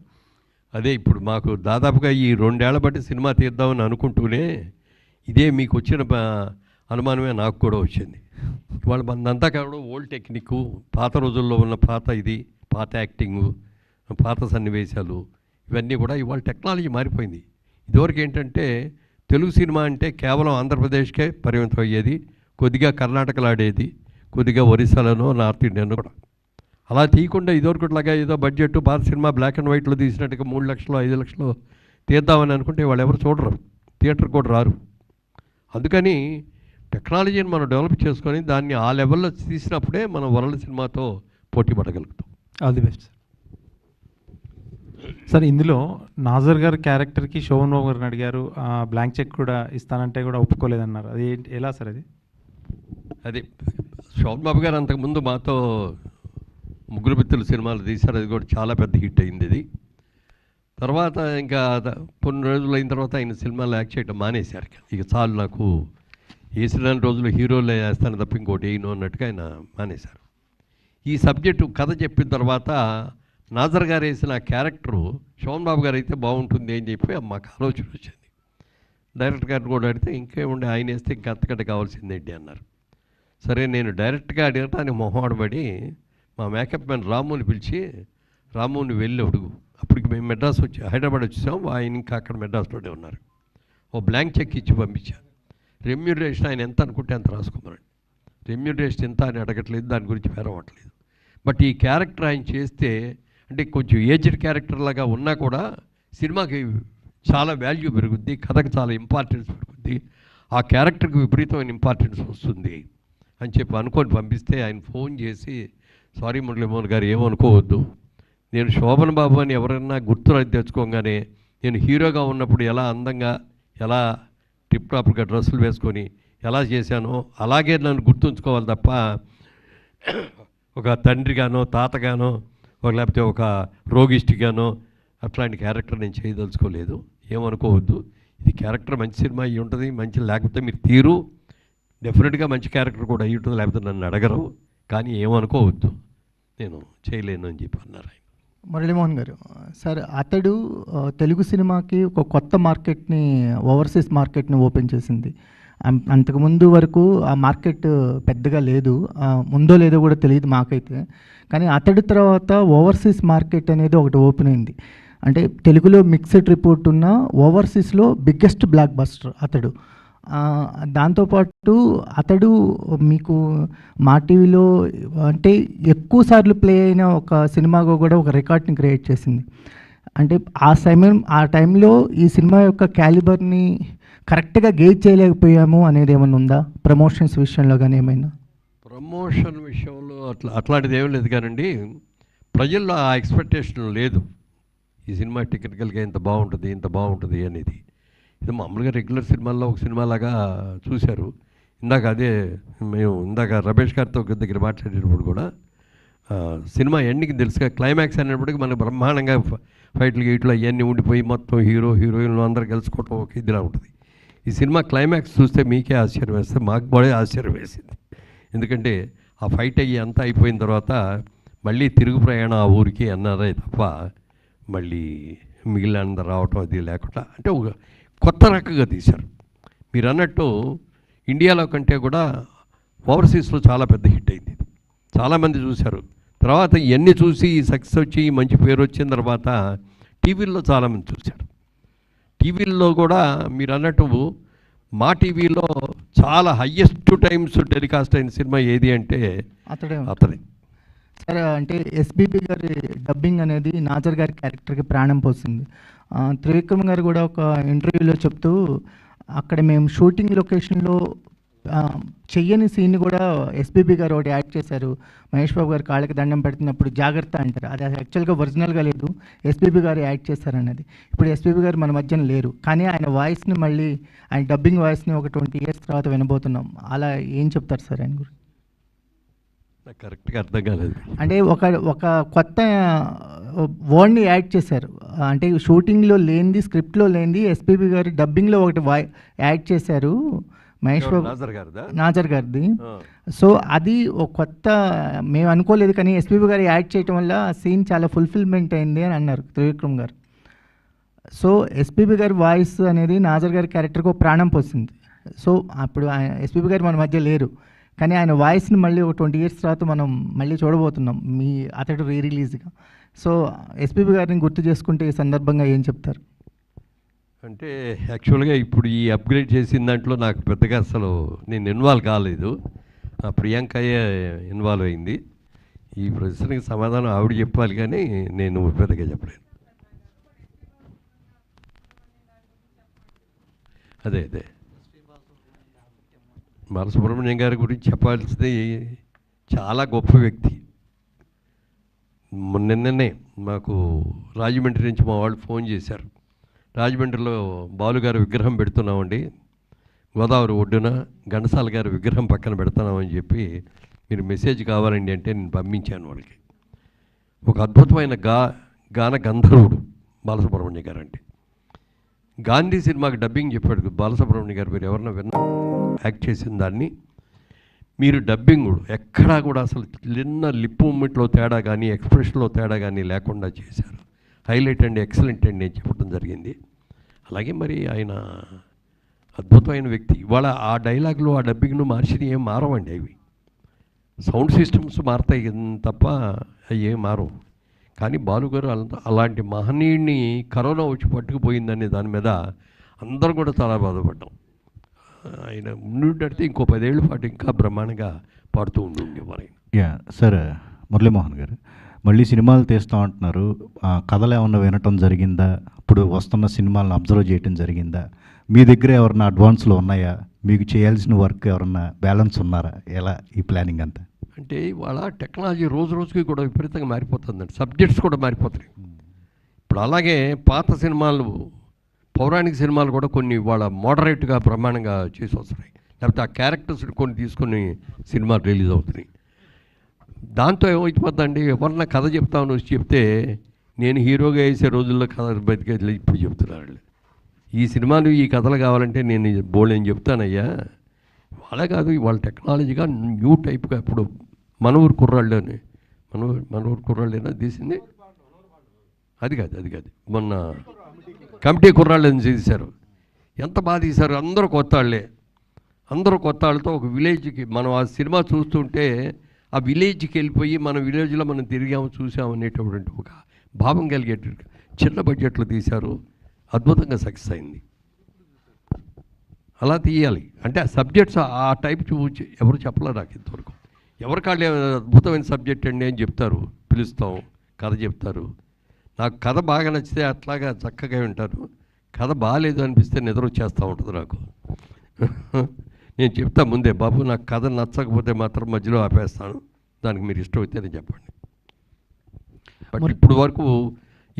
అదే ఇప్పుడు మాకు దాదాపుగా ఈ 2 ఏళ్ల బట్టి సినిమా తీద్దామని అనుకుంటూనే ఇదే మీకు వచ్చిన అనుమానమే నాకు కూడా వచ్చింది. ఇవాళ మనంతా కావడం ఓల్డ్ టెక్నిక్, పాత రోజుల్లో ఉన్న పాత యాక్టింగు, పాత సన్నివేశాలు ఇవన్నీ కూడా ఇవాళ టెక్నాలజీ మారిపోయింది. ఇదివరకు ఏంటంటే తెలుగు సినిమా అంటే కేవలం ఆంధ్రప్రదేశ్కే పరిమితం అయ్యేది, కొద్దిగా కర్ణాటకలో ఆడేది, కొద్దిగా ఒరిస్సాలోనో నార్త్ ఇండియన్లో కూడా. అలా తీయకుండా ఇదివరకులాగా ఏదో బడ్జెట్ పాత సినిమా బ్లాక్ అండ్ వైట్లో తీసినట్టుగా 3 లక్షలు 5 లక్షలు తీద్దామని అనుకుంటే వాళ్ళు ఎవరు చూడరు, థియేటర్ కూడా రారు. అందుకని టెక్నాలజీని మనం డెవలప్ చేసుకొని దాన్ని ఆ లెవెల్లో తీసినప్పుడే మనం వరల్డ్ సినిమాతో పోటీ పడగలుగుతాం. All the best sir. ఇందులో నాజర్ గారి క్యారెక్టర్కి శోభన్ బాబు గారిని అడిగారు, బ్లాంక్ చెక్ కూడా ఇస్తానంటే కూడా ఒప్పుకోలేదన్నారు. అది ఎలా సార్? అది శోభన్ బాబు గారు అంతకుముందు మాతో ముగ్గురు మిత్రులు సినిమాలు తీశారు, అది కూడా చాలా పెద్ద హిట్ అయింది. ఇది తర్వాత ఇంకా కొన్ని రోజులు అయిన తర్వాత ఆయన సినిమాలు యాక్ట్ చేయడం మానేశారు. ఇక చాలు నాకు వేసిన రోజులు హీరోలే వేస్తాను తప్ప ఇంకోటి వేయను అన్నట్టుగా ఆయన మానేశారు. ఈ సబ్జెక్టు కథ చెప్పిన తర్వాత నాజర్ గారు వేసిన క్యారెక్టరు శోభన్ బాబు గారు అయితే బాగుంటుంది అని చెప్పి మాకు ఆలోచన వచ్చింది. డైరెక్టర్ గారిని కూడా అడిగితే ఇంకేముండే ఆయన వేస్తే ఇంకా అంతకంటే కావాల్సిందేంటి అన్నారు. సరే నేను డైరెక్ట్గా అడగటానికి మొహమాటపడి మా మేకప్ మ్యాన్ రాముని పిలిచి, రాముని వెళ్ళి అడుగు, అప్పటికి మేము మెడ్రాస్ హైదరాబాద్ వచ్చేసాం, ఆయన ఇంకా అక్కడ మెడ్రాస్లోనే ఉన్నారు. ఓ బ్లాంక్ చెక్ ఇచ్చి పంపించాను. రెమ్యూనరేషన్ ఆయన ఎంత అనుకుంటే అంత రాసుకోమనండి, రెమ్యూనరేషన్ ఎంత అని అడగట్లేదు, దాని గురించి పేరవట్లేదు. బట్ ఈ క్యారెక్టర్ ఆయన చేస్తే అంటే కొంచెం ఏజ్డ్ క్యారెక్టర్ లాగా ఉన్నా కూడా సినిమాకి చాలా వాల్యూ పెరుగుద్ది, కథకు చాలా ఇంపార్టెన్స్ పెరుగుద్ది, ఆ క్యారెక్టర్కి విపరీతమైన ఇంపార్టెన్స్ వస్తుంది అని చెప్పి అనుకొని పంపిస్తే ఆయన ఫోన్ చేసి, సారీ మురళీమోహన్ గారు ఏమనుకోవద్దు, నేను శోభన్ బాబు అని ఎవరైనా గుర్తు తెచ్చుకోగానే నేను హీరోగా ఉన్నప్పుడు ఎలా అందంగా ఎలా టిప్ టాప్గా డ్రెస్సులు వేసుకొని ఎలా చేశానో అలాగే నన్ను గుర్తుంచుకోవాలి తప్ప ఒక తండ్రిగానో తాతగానో లేకపోతే ఒక రోగిస్ట్గానో అట్లాంటి క్యారెక్టర్ నేను చేయదలుచుకోలేదు, ఏమనుకోవద్దు. ఇది క్యారెక్టర్ మంచి సినిమా అయ్యి ఉంటుంది, మంచి లేకపోతే మీరు తీరు డెఫినెట్గా మంచి క్యారెక్టర్ కూడా అయ్యి ఉంటుంది, లేకపోతే నన్ను అడగరు, కానీ ఏమనుకోవద్దు నేను చేయలేను అని చెప్పి అన్నారు ఆయన. మురళీమోహన్ గారు, సార్ అతడు తెలుగు సినిమాకి ఒక కొత్త మార్కెట్ని, ఓవర్సీస్ మార్కెట్ని ఓపెన్ చేసింది. అంతకుముందు వరకు ఆ మార్కెట్ పెద్దగా లేదు, ముందో లేదో కూడా తెలియదు మాకైతే. కానీ అతడి తర్వాత ఓవర్సీస్ మార్కెట్ అనేది ఒకటి ఓపెన్ అయింది. అంటే తెలుగులో మిక్స్డ్ రిపోర్ట్ ఉన్న ఓవర్సీస్లో బిగ్గెస్ట్ బ్లాక్ బస్టర్ అతడు. దాంతోపాటు అతడు మీకు మా టీవీలో అంటే ఎక్కువ సార్లు ప్లే అయిన ఒక సినిమాగా కూడా ఒక రికార్డ్ని క్రియేట్ చేసింది. అంటే ఆ టైంలో ఈ సినిమా యొక్క క్యాలిబర్ని కరెక్ట్గా గేజ్ చేయలేకపోయాము అనేది ఏమైనా ఉందా, ప్రమోషన్స్ విషయంలో కానీ ఏమైనా? ప్రమోషన్ విషయంలో అట్లాంటిది ఏం లేదు కానండి, ప్రజల్లో ఆ ఎక్స్పెక్టేషన్ లేదు ఈ సినిమా టెక్నికల్గా ఇంత బాగుంటుంది అనేది. ఇది మామూలుగా రెగ్యులర్ సినిమాల్లో ఒక సినిమాలాగా చూశారు. ఇందాక రమేష్ గారితో దగ్గర మాట్లాడేటప్పుడు కూడా సినిమా ఎండింగ్ తెలుసుగా, క్లైమాక్స్ అనేప్పటికీ మనకు బ్రహ్మాండంగా ఫైట్లు గీట్లు అవన్నీ ఉండిపోయి మొత్తం హీరోయిన్లు అందరూ కలుసుకోవటం ఒక ఇదిలా ఉంటుంది. ఈ సినిమా క్లైమాక్స్ చూస్తే మీకే ఆశ్చర్యం వేస్తే మాకు కూడా ఆశ్చర్యం వేసింది. ఎందుకంటే ఆ ఫైట్ అయ్యి అంతా అయిపోయిన తర్వాత మళ్ళీ తిరుగు ప్రయాణం ఆ ఊరికి అన్నారే తప్ప మళ్ళీ మిగిలినంత రావటం అది లేకుండా అంటే ఒక కొత్త రకంగా తీశారు. మీరు అన్నట్టు ఇండియాలో కంటే కూడా ఓవర్సీస్లో చాలా పెద్ద హిట్ అయింది. చాలామంది చూశారు. తర్వాత ఇవన్నీ చూసి సక్సెస్ వచ్చి మంచి పేరు వచ్చిన తర్వాత టీవీల్లో చాలామంది చూశారు. టీవీల్లో కూడా మీరు అన్నట్టు మా టీవీలో చాలా హయ్యెస్ట్ టైమ్స్ టెలికాస్ట్ అయిన సినిమా ఏది అంటే అతడే. సరే, అంటే ఎస్బీబీ గారి డబ్బింగ్ అనేది నాజర్ గారి క్యారెక్టర్కి ప్రాణం పోసింది. త్రివిక్రమ్ గారు కూడా ఒక ఇంటర్వ్యూలో చెప్తూ అక్కడ మేము షూటింగ్ లొకేషన్లో చెయ్యని సీన్ని కూడా ఎస్బీబీ గారు ఒకటి యాడ్ చేశారు. మహేష్ బాబు గారు కాళ్ళకి దండం పెడుతున్నప్పుడు జాగ్రత్త అంటారు, అది యాక్చువల్గా ఒరిజినల్గా లేదు, ఎస్బీబీ గారు యాడ్ చేశారన్నది. ఇప్పుడు ఎస్బీబీ గారు మన మధ్యన లేరు, కానీ ఆయన వాయిస్ని మళ్ళీ ఆయన డబ్బింగ్ వాయిస్ని ఒక 20 years తర్వాత వినబోతున్నాం. అలా ఏం చెప్తారు సార్ ఆయన గురించి? నాకు కరెక్ట్గా అర్థం కాలేదు. అంటే ఒక కొత్త వర్డ్ని యాడ్ చేశారు, అంటే షూటింగ్లో లేనిది, స్క్రిప్ట్లో లేనిది ఎస్పీబీ గారి డబ్బింగ్లో ఒకటి యాడ్ చేశారు మహేష్ బాబు నాజర్ గారిది. సో అది ఒక కొత్త, మేము అనుకోలేదు, కానీ ఎస్పీబీ గారు యాడ్ చేయటం వల్ల ఆ సీన్ చాలా ఫుల్ఫిల్మెంట్ అయింది అని అన్నారు త్రివిక్రమ్ గారు. సో ఎస్పీబీ గారి వాయిస్ అనేది నాజర్ గారి క్యారెక్టర్కి ఒక ప్రాణం పోసింది. సో అప్పుడు ఆయన ఎస్పీబీ గారు మన మధ్య లేరు, కానీ ఆయన వాయిస్ని మళ్ళీ ఒక 20 years తర్వాత మనం మళ్ళీ చూడబోతున్నాం అతడు రిలీజ్గా. సో ఎస్పీబీ గారిని గుర్తు చేసుకుంటే ఈ సందర్భంగా ఏం చెప్తారు? అంటే యాక్చువల్గా ఇప్పుడు ఈ అప్గ్రేడ్ చేసిన దాంట్లో నాకు పెద్దగా అసలు నేను ఇన్వాల్వ్ కాలేదు, ప్రియాంకయే ఇన్వాల్వ్ అయింది. ఈ ప్రశ్నకి సమాధానం ఆవిడ చెప్పాలి, కానీ నేను పెద్దగా చెప్పలేను. అదే బాలసుబ్రహ్మణ్యం గారి గురించి చెప్పాల్సింది, చాలా గొప్ప వ్యక్తి. నిన్ననే మాకు రాజమండ్రి నుంచి మా వాళ్ళు ఫోన్ చేశారు, రాజమండ్రిలో బాలుగారి విగ్రహం పెడుతున్నామండి, గోదావరి ఒడ్డున ఘంటసాల గారి విగ్రహం పక్కన పెడుతున్నామని చెప్పి మీరు మెసేజ్ కావాలండి అంటే నేను పంపించాను వాళ్ళకి. ఒక అద్భుతమైన గాన గంధర్వుడు బాలసుబ్రహ్మణ్యం గారు అంటే. గాంధీ సినిమాకి డబ్బింగ్ చెప్పాడు బాలసుబ్రహ్మణ్యం గారు, మీరు ఎవరన్నా యాక్ట్ చేసిన దాన్ని మీరు డబ్బింగ్ ఎక్కడా కూడా అసలు చిన్న లిప్ మూమెంట్లో తేడా కానీ ఎక్స్ప్రెషన్లో తేడా కానీ లేకుండా చేశారు. హైలైట్ అండి, ఎక్సలెంట్ అండి అని చెప్పడం జరిగింది. అలాగే మరి ఆయన అద్భుతమైన వ్యక్తి. ఇవాళ ఆ డైలాగులు ఆ డబ్బింగ్ను మార్చిని ఏం మారవండి, అవి సౌండ్ సిస్టమ్స్ మారుతాయి తప్ప అవి ఏం మారవు. కానీ బాలుగారు అలాంటి మహనీయుడిని కరోనా వచ్చి పట్టుకుపోయిందనే దాని మీద అందరూ కూడా చాలా బాధపడ్డాం. ఆయన ఉన్నట్టే ఇంకో 10 ఏళ్ళ పాటు ఇంకా బ్రహ్మాండంగా పాడుతూ ఉండేవారు. సార్ మురళీమోహన్ గారు, మళ్ళీ సినిమాలు తీస్తూ ఉంటున్నారు, కథలు ఏమన్నా వినటం జరిగిందా? ఇప్పుడు వస్తున్న సినిమాలను అబ్జర్వ్ చేయటం జరిగిందా? మీ దగ్గర ఎవరన్నా అడ్వాన్స్లో ఉన్నాయా? మీకు చేయాల్సిన వర్క్ ఎవరన్నా బ్యాలెన్స్ ఉన్నారా? ఎలా ఈ ప్లానింగ్ అంతా? అంటే ఇవాళ టెక్నాలజీ రోజు రోజుకి కూడా విపరీతంగా మారిపోతుందండి, సబ్జెక్ట్స్ కూడా మారిపోతాయి. ఇప్పుడు అలాగే పాత సినిమాలు, పౌరాణిక సినిమాలు కూడా కొన్ని ఇవాళ మోడరేట్గా బ్రహ్మాండంగా చేసి వస్తున్నాయి, లేకపోతే ఆ క్యారెక్టర్స్ కొన్ని తీసుకొని సినిమాలు రిలీజ్ అవుతున్నాయి. దాంతో ఏమైపోతుందండి, ఎవరన్నా కథ చెప్తాను చెప్తే నేను హీరోగా వేసే రోజుల్లో కథ బతికే ఇప్పుడు చెప్తున్నారు. ఈ సినిమాలు ఈ కథలు కావాలంటే నేను బోల్డ్ ఏం చెప్తానయ్యా, వాళ్ళే కాదు ఇవాళ టెక్నాలజీగా న్యూ టైప్గా. ఇప్పుడు మన ఊరు కుర్రాళ్ళని మన ఊరు కుర్రాళ్ళేనా తీసింది, అది కాదు మొన్న కమిటీ కుర్రాళ్ళని తీశారు, ఎంత బాగా తీశారు. అందరూ కొత్త వాళ్ళతో ఒక విలేజ్కి మనం ఆ సినిమా చూస్తుంటే ఆ విలేజ్కి వెళ్ళిపోయి మన విలేజ్లో మనం తిరిగాము చూసాము అనేటటువంటి ఒక భావం కలిగేట చిన్న బడ్జెట్లో తీశారు, అద్భుతంగా సక్సెస్ అయింది. అలా తీయాలి అంటే ఆ సబ్జెక్ట్స్ ఆ టైప్ చూసి ఎవరు చెప్పలేరు నాకు ఇంతవరకు. ఎవరికాళ్ళు అద్భుతమైన సబ్జెక్ట్ అండి అని చెప్తారు, పిలుస్తాం, కథ చెప్తారు. నాకు కథ బాగా నచ్చితే అట్లాగా చక్కగా వింటాను, కథ బాగాలేదు అనిపిస్తే నిద్ర వచ్చేస్తూ ఉంటుంది నాకు. నేను చెప్తా ముందే, బాబు నాకు కథ నచ్చకపోతే మాత్రం మధ్యలో ఆపేస్తాను, దానికి మీరు ఇష్టం అయితేనే చెప్పండి. బట్ ఇప్పుడు వరకు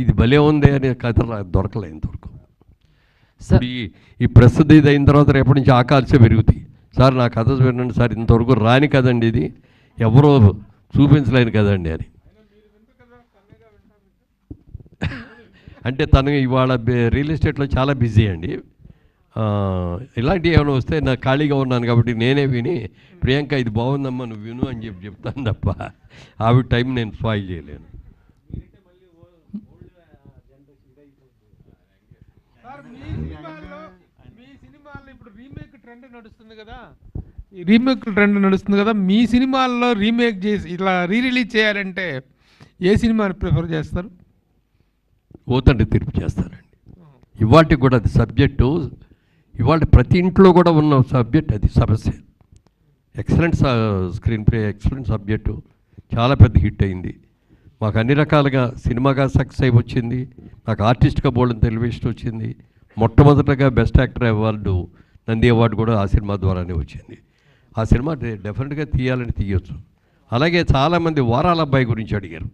ఇది భలే ఉంది అనే కథ దొరకలే ఇంతవరకు. ఇప్పుడు ఈ ప్రస్తుత ఇది అయిన తర్వాత రేపటి నుంచి ఆకాశే పెరుగుతాయి. సార్ నా కథ వినండి సార్, ఇంతవరకు రాని కదండి, ఇది ఎవరో చూపించలేని కదండి అని. అంటే తను ఇవాళ రియల్ ఎస్టేట్లో చాలా బిజీ అండి. ఇలాంటివి ఏమైనా వస్తే నాకు ఖాళీగా ఉన్నాను కాబట్టి నేనే విని, ప్రియాంక ఇది బాగుందమ్మా నువ్వు విను అని చెప్తాను తప్ప ఆవిడ టైం నేను స్పాయిల్ చేయలేను. మీ సినిమాల్లో ఇప్పుడు రీమేక్ ట్రెండ్ నడుస్తుంది కదా, ఈ రీమేక్ ట్రెండ్ నడుస్తుంది కదా, మీ సినిమాల్లో రీమేక్ చేసి ఇట్లా రిలీజ్ చేయాలంటే ఏ సినిమాని ప్రిఫర్ చేస్తారు? ఓతండ్రి తీర్పు చేస్తారండి. ఇవాటికి కూడా అది సబ్జెక్టు, ఇవాళ ప్రతి ఇంట్లో కూడా ఉన్న సబ్జెక్ట్ అది సమస్య. Excellent screen play, excellent subject, చాలా పెద్ద హిట్ అయింది. మాకు అన్ని రకాలుగా సినిమాగా సక్సెస్ అయి వచ్చింది, నాకు ఆర్టిస్ట్గా బోల్డెన్ టెలివిజన్ వచ్చింది. మొట్టమొదటగా best actor award, Nandi award కూడా ఆ సినిమా ద్వారానే వచ్చింది. ఆ సినిమా డెఫినెట్గా తీయాలని తీయొచ్చు. అలాగే చాలామంది వారాల అబ్బాయి గురించి అడిగారు.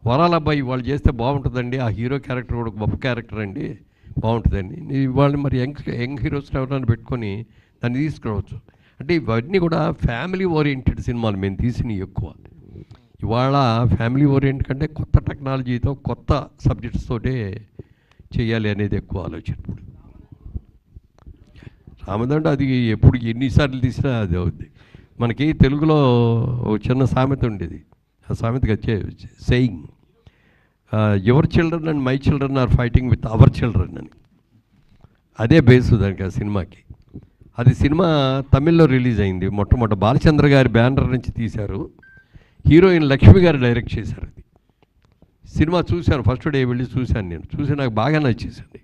వారాల అబ్బాయి వాళ్ళు చేస్తే బాగుంటుందండి, ఆ హీరో క్యారెక్టర్ కూడా గొప్ప క్యారెక్టర్ అండి, బాగుంటుందండి. వాళ్ళు మరి యంగ్ హీరోస్ని ఎవరైనా పెట్టుకొని దాన్ని తీసుకురావచ్చు. అంటే ఇవన్నీ కూడా ఫ్యామిలీ ఓరియంటెడ్ సినిమాలు మేము తీసినవి ఎక్కువ. ఇవాళ ఫ్యామిలీ ఓరియంటెడ్ కంటే కొత్త టెక్నాలజీతో కొత్త సబ్జెక్ట్స్ తోటే చేయాలి అనేది ఎక్కువ ఆలోచన. ఇప్పుడు రామదండ అది ఎప్పుడు ఎన్నిసార్లు తీసినా అది అవుద్ది. మనకి తెలుగులో ఒక చిన్న సామెత ఉండేది, ఆ సామెతగా saying, your children and my children are fighting with our children అని. అదే బేసు దానికి ఆ సినిమాకి. అది సినిమా తమిళ్లో రిలీజ్ అయింది. మొట్టమొదటి బాలచంద్ర గారి బ్యానర్ నుంచి తీశారు, హీరోయిన్ లక్ష్మి గారు డైరెక్ట్ చేశారు. అది సినిమా చూశాను, ఫస్ట్ డే వెళ్ళి చూశాను. నేను చూసి నాకు బాగా నచ్చేసింది.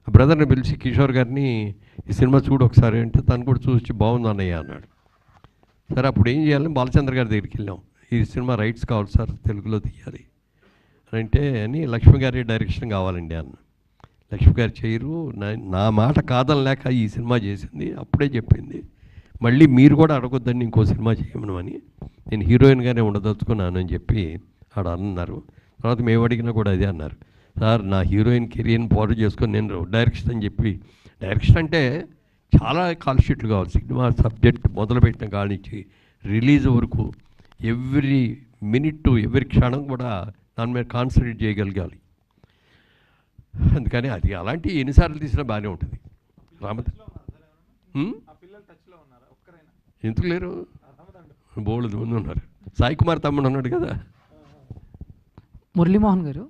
ఆ బ్రదర్ని పిలిచి కిషోర్ గారిని ఈ సినిమా చూడు ఒకసారి అంటే తను కూడా చూసి బాగుంది అన్నయ్య అన్నాడు. సరే అప్పుడు ఏం చేయాలని బాలచంద్ర గారి దగ్గరికి వెళ్ళాం. ఈ సినిమా రైట్స్ కావాలి సార్, తెలుగులో తీయాలి అంటే అని లక్ష్మి గారి డైరెక్షన్ కావాలండి అన్న. లక్ష్మి గారు చేయరు, నా మాట కాదనలేక ఈ సినిమా చేసింది. అప్పుడే చెప్పింది మళ్ళీ మీరు కూడా అడగొద్దని ఇంకో సినిమా చేయమను అని, నేను హీరోయిన్గానే ఉండదలుచుకున్నాను అని చెప్పి ఆడ అన్నారు. తర్వాత మేము అడిగినా కూడా అదే అన్నారు, సార్ నా హీరోయిన్ కెరియర్ని పాడు చేసుకొని నేను డైరెక్షన్ అని చెప్పి. డైరెక్షన్ అంటే చాలా కాల్ షీట్లు కావాలి. సినిమా సబ్జెక్ట్ మొదలుపెట్టిన కాడి నుంచి రిలీజ్ వరకు ఎవ్రీ మినిట్ ఎవ్రీ క్షణం కూడా దాని మీద కాన్సన్ట్రేట్ చేయగలగాలి. అందుకని అది అలాంటి ఎన్నిసార్లు తీసినా బాగానే ఉంటుంది. ఎందుకు లేరు, బోల్డ్ మంది ఉన్నారు. సాయి కుమార్ తమ్ముడు ఉన్నాడు కదా. మురళీమోహన్ గారు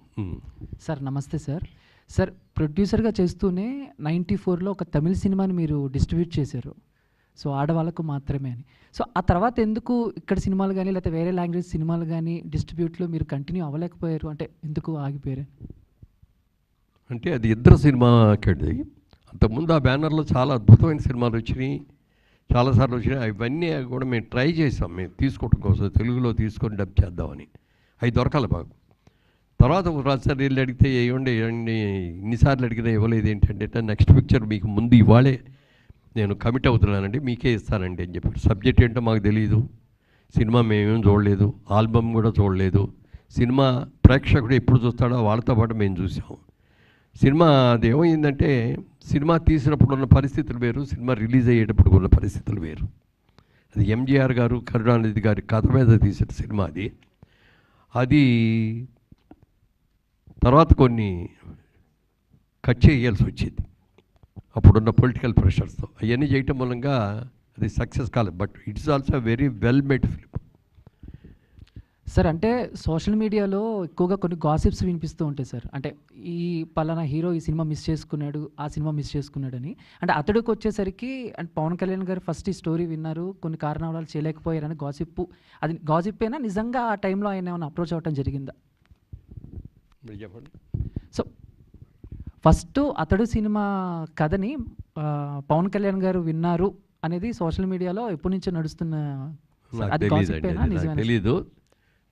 సార్, నమస్తే సార్. సార్ ప్రొడ్యూసర్గా చేస్తూనే 94లో ఒక తమిళ సినిమాని మీరు డిస్ట్రిబ్యూట్ చేశారు, సో ఆడవాళ్ళకు మాత్రమే అని. సో ఆ తర్వాత ఎందుకు ఇక్కడ సినిమాలు కానీ లేకపోతే వేరే లాంగ్వేజ్ సినిమాలు కానీ డిస్ట్రిబ్యూట్లో మీరు కంటిన్యూ అవ్వలేకపోయారు? అంటే ఎందుకు ఆగిపోయారు? అంటే అది ఇద్దరు సినిమాకి. అంతకుముందు ఆ బ్యానర్లో చాలా అద్భుతమైన సినిమాలు వచ్చినాయి, చాలాసార్లు వచ్చినాయి. అవన్నీ కూడా మేము ట్రై చేసాం, మేము తీసుకోవడం కోసం తెలుగులో తీసుకొని డబ్ చేద్దామని. అవి దొరకాలి మాకు. తర్వాత రాజసారి వెళ్ళి అడిగితే ఏమండి ఇన్నిసార్లు అడిగినా ఇవ్వలేదు ఏంటంటే, నెక్స్ట్ పిక్చర్ మీకు ముందు ఇవాళే నేను కమిట్ అవుతున్నానండి, మీకే ఇస్తానండి అని చెప్పి. సబ్జెక్ట్ ఏంటో మాకు తెలియదు, సినిమా మేమేం చూడలేదు, ఆల్బమ్ కూడా చూడలేదు. సినిమా ప్రేక్షకుడు ఎప్పుడు చూస్తాడో వాళ్ళతో పాటు మేము చూసాం. సినిమా అది ఏమైందంటే, సినిమా తీసినప్పుడు ఉన్న పరిస్థితులు వేరు, సినిమా రిలీజ్ అయ్యేటప్పుడు ఉన్న పరిస్థితులు వేరు. అది ఎంజీఆర్ గారు కరుణానిధి గారి కథ మీద తీసిన సినిమా అది. అది తర్వాత కొన్ని కట్ చేయాల్సి వచ్చింది అప్పుడున్న పొలిటికల్ ప్రెషర్స్తో. అవన్నీ చేయటం మూలంగా అది సక్సెస్ కాలేదు. But it's also very well made film. Sir అంటే సోషల్ మీడియాలో ఎక్కువగా కొన్ని గాసిప్స్ వినిపిస్తూ ఉంటాయి సార్. అంటే ఈ పలానా హీరో ఈ సినిమా మిస్ చేసుకున్నాడు, ఆ సినిమా మిస్ చేసుకున్నాడని. అంటే అతడికి వచ్చేసరికి అంటే పవన్ కళ్యాణ్ గారు ఫస్ట్ ఈ స్టోరీ విన్నారు, కొన్ని కారణాల వల్ల చేయలేకపోయారని గాసిప్. అది గాసిప్ అయినా నిజంగా ఆ టైంలో ఆయన ఏమైనా అప్రోచ్ అవ్వటం జరిగిందా? చెప్పండి. సో ఫస్ట్ అతడు సినిమా కథని పవన్ కళ్యాణ్ గారు విన్నారు అనేది సోషల్ మీడియాలో ఎప్పటి నుంచో నడుస్తున్న. నాకు తెలీదు,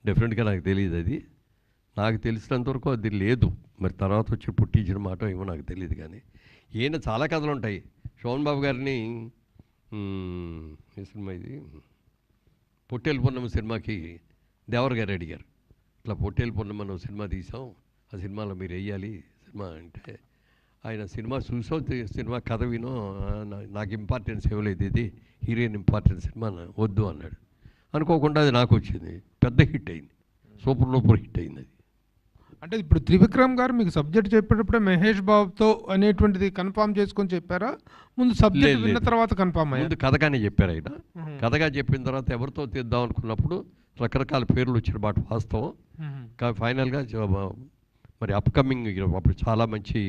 డెఫినెట్గా నాకు తెలియదు అది. నాకు తెలిసినంతవరకు అది లేదు. మరి తర్వాత వచ్చి పుట్టించిన మాట ఏమో నాకు తెలియదు. కానీ ఈయన చాలా కథలు ఉంటాయి. శోభన్ బాబు గారిని ఈ సినిమా ఇది పొట్టేలు పున్నమ సినిమాకి దేవర్ గారు అడిగారు, ఇట్లా పొట్టేలు పున్నమ మనం సినిమా తీసాం, ఆ సినిమాలో మీరు వేయాలి సినిమా అంటే, ఆయన సినిమా చూసో సినిమా కథ వినో నాకు ఇంపార్టెన్స్ ఇవ్వలేదు, ఇది హీరోయిన్ ఇంపార్టెన్స్ సినిమా వద్దు అన్నాడు. అనుకోకుండా అది నాకు వచ్చింది, పెద్ద హిట్ అయింది, సూపర్ హిట్ అయింది అది. అంటే ఇప్పుడు త్రివిక్రమ్ గారు మీకు సబ్జెక్ట్ చెప్పేటప్పుడే మహేష్ బాబుతో అనేటువంటిది కన్ఫామ్ చేసుకొని చెప్పారా, ముందు సబ్జెక్ట్ విన్న తర్వాత కన్ఫామ్ అయ్యారు? ముందు కథగానే చెప్పారు ఆయన. కథగా చెప్పిన తర్వాత ఎవరితో తీద్దాం అనుకున్నప్పుడు రకరకాల పేర్లు వచ్చిన మాట వాస్తవం. కానీ ఫైనల్గా మరి అప్కమింగ్ అప్పుడు చాలా మంచి,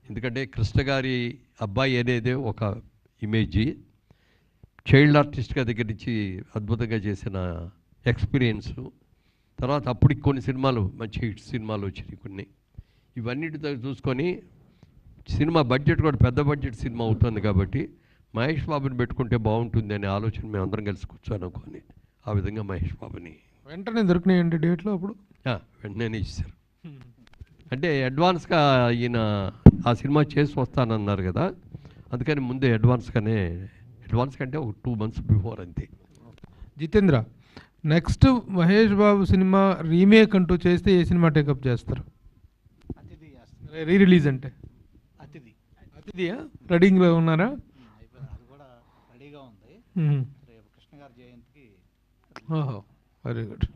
ఎందుకంటే కృష్ణ గారి అబ్బాయి అనేది ఒక ఇమేజ్, చైల్డ్ ఆర్టిస్ట్గా దగ్గర నుంచి అద్భుతంగా చేసిన ఎక్స్పీరియన్సు, తర్వాత అప్పటికి కొన్ని సినిమాలు మంచి హిట్ సినిమాలు వచ్చినాయి కొన్ని, ఇవన్నిటితో చూసుకొని సినిమా బడ్జెట్ కూడా పెద్ద బడ్జెట్ సినిమా అవుతుంది కాబట్టి మహేష్ బాబుని పెట్టుకుంటే బాగుంటుంది అనే ఆలోచన మేము అందరం కలిసి కూర్చోనుకొని ఆ విధంగా మహేష్ బాబుని వెంటనే దొరికినాయండి డేట్లో అప్పుడు? వెంటనే ఇచ్చారు. అంటే అడ్వాన్స్గా ఈయన ఆ సినిమా చేసి వస్తానన్నారు కదా, అందుకని ముందే అడ్వాన్స్ కంటే ఒక 2 months బిఫోర్ అంతే. Jitendra, next Mahesh Babu cinema remake అంటూ చేస్తే ఏ సినిమా టేకప్ చేస్తారు? రీ రిలీజ్ అంటే అతిథియా? రెడీలో ఉన్నారా? రెడీగా ఉంది. రేపు కృష్ణ గారి జయంతికి. ఓహో, వెరీ గుడ్.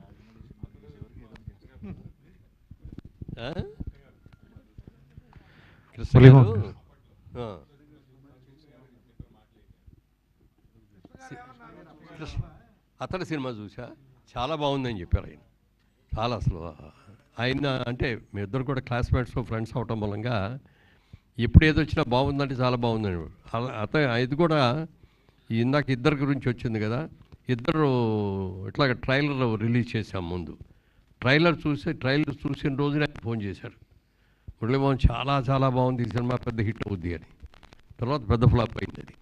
అతని సినిమా చూసా, చాలా బాగుందని చెప్పారు ఆయన. చాలా అసలు ఆయన అంటే మీ ఇద్దరు కూడా క్లాస్మేట్స్ ఫ్రెండ్స్ అవటం మూలంగా ఎప్పుడు ఏది వచ్చినా బాగుందంటే చాలా బాగుందని. ఇది కూడా ఇందాక ఇద్దరి గురించి వచ్చింది కదా, ఇద్దరు ఇట్లాగ ట్రైలర్ రిలీజ్ చేశాం ముందు. ట్రైలర్ చూసిన రోజునే ఫోన్ చేశారు, మురళీమోహన్ చాలా చాలా బాగుంది ఈ సినిమా, పెద్ద హిట్ అవుద్ది అని. తర్వాత పెద్ద ఫ్లాప్ అయింది అది.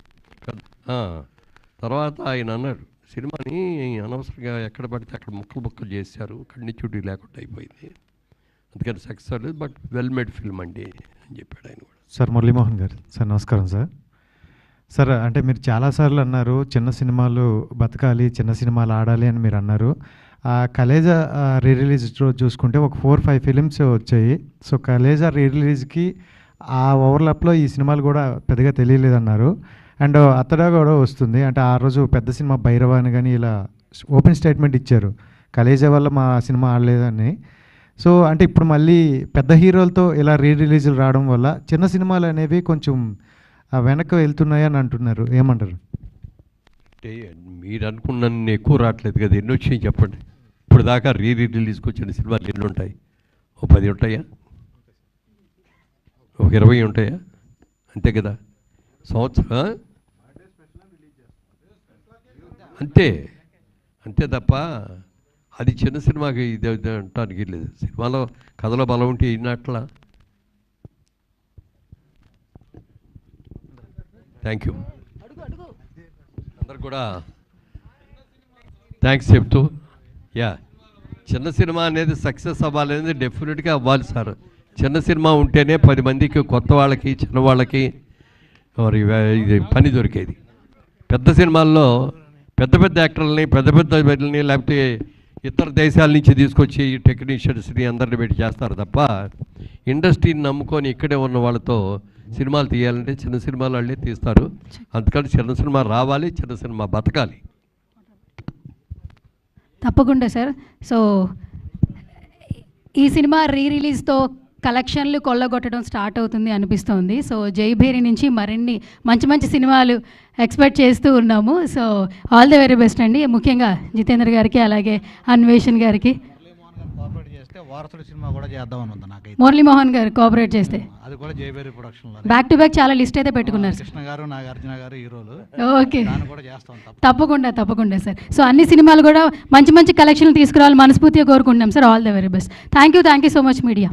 తర్వాత ఆయన అన్నాడు, సినిమాని అనవసరంగా ఎక్కడ పడితే అక్కడ ముక్కలు చేశారు, కంటిన్యూటీ లేకుండా అయిపోయింది, అందుకని సక్సెస్ అవ్వలేదు, బట్ వెల్ మేడ్ ఫిల్మ్ అండి అని చెప్పాడు ఆయన కూడా. సార్ మురళీమోహన్ గారు సార్ నమస్కారం సార్. సార్ అంటే మీరు చాలాసార్లు అన్నారు చిన్న సినిమాలు బతకాలి, చిన్న సినిమాలు ఆడాలి అని మీరు అన్నారు. కలేజా రీ రిలీజ్ చూసుకుంటే ఒక 4-5 ఫిలిమ్స్ వచ్చాయి. సో కలేజా రీ రిలీజ్కి ఆ ఓవర్లాప్లో ఈ సినిమాలు కూడా పెద్దగా తెలియలేదన్నారు. అండ్ అతడా కూడా వస్తుంది అంటే ఆ రోజు పెద్ద సినిమా భైరవ అని కానీ ఇలా ఓపెన్ స్టేట్మెంట్ ఇచ్చారు, కలేజా వల్ల మా సినిమా ఆడలేదని. సో అంటే ఇప్పుడు మళ్ళీ పెద్ద హీరోలతో ఇలా రీ రిలీజులు రావడం వల్ల చిన్న సినిమాలు అనేవి కొంచెం వెనక్కి వెళ్తున్నాయని అంటున్నారు, ఏమంటారు? అంటే మీరు అనుకున్న ఎక్కువ రావట్లేదు కదా, ఎన్ని వచ్చాయి చెప్పండి. ఇప్పుడు దాకా రీ రిలీజ్కి వచ్చిన సినిమాలు ఎన్ని ఉంటాయి? ఓ 10 ఉంటాయా, ఒక 20 ఉంటాయా, అంతే కదా సంవత్సరం. అంతే తప్ప అది చిన్న సినిమాకి ఇది అంటానికి లేదు. సినిమాలో కథలో బలం ఉంటే ఇన్నట్లా. థ్యాంక్ యూ అందరు కూడా థ్యాంక్స్ చెప్తూ, చిన్న సినిమా అనేది సక్సెస్ అవ్వాలనేది డెఫినెట్గా అవ్వాలి సార్. చిన్న సినిమా ఉంటేనే 10 మందికి, కొత్త వాళ్ళకి, చిన్నవాళ్ళకి మరి ఇది పని దొరికేది. పెద్ద సినిమాల్లో పెద్ద యాక్టర్లని, పెద్ద వీళ్ళని, లేకపోతే ఇతర దేశాల నుంచి తీసుకొచ్చి టెక్నీషియన్స్ని అందరిని పెట్టి చేస్తారు తప్ప ఇండస్ట్రీని నమ్ముకొని ఇక్కడే ఉన్న వాళ్ళతో సినిమాలు తీయాలంటే చిన్న సినిమాలు వాళ్ళే తీస్తారు. అందుకని చిన్న సినిమా రావాలి, చిన్న సినిమా బతకాలి. తప్పకుండా సార్. సో ఈ సినిమా రీ రిలీజ్తో కలెక్షన్లు కొల్లగొట్టడం స్టార్ట్ అవుతుంది అనిపిస్తోంది. సో జైభేరి నుంచి మరిన్ని మంచి సినిమాలు ఎక్స్పెక్ట్ చేస్తూ ఉన్నాము. So all the very best అండి. ముఖ్యంగా జితేంద్ర గారికి అలాగే అన్వేషణ్ గారికి. వారసుడు సినిమా కూడా చేద్దామని ఉంది నాకైతే. మురళీమోహన్ గారు కోఆపరేట్ చేస్తే అది కూడా జైభేరి ప్రొడక్షన్లో బ్యాక్ టు బ్యాక్ చాలా లిస్ట్ అయితే పెట్టుకున్నారు. కృష్ణ గారు, నాగార్జున గారు హీరోలు. ఓకే, కూడా చేస్తాం తప్పకుండా సార్. సో అన్ని సినిమాలు కూడా మంచి కలెక్షన్లు తీసుకురావాలి మనస్ఫూర్తిగా కోరుకుంటున్నాం sir. All the very best. Thank you so much media.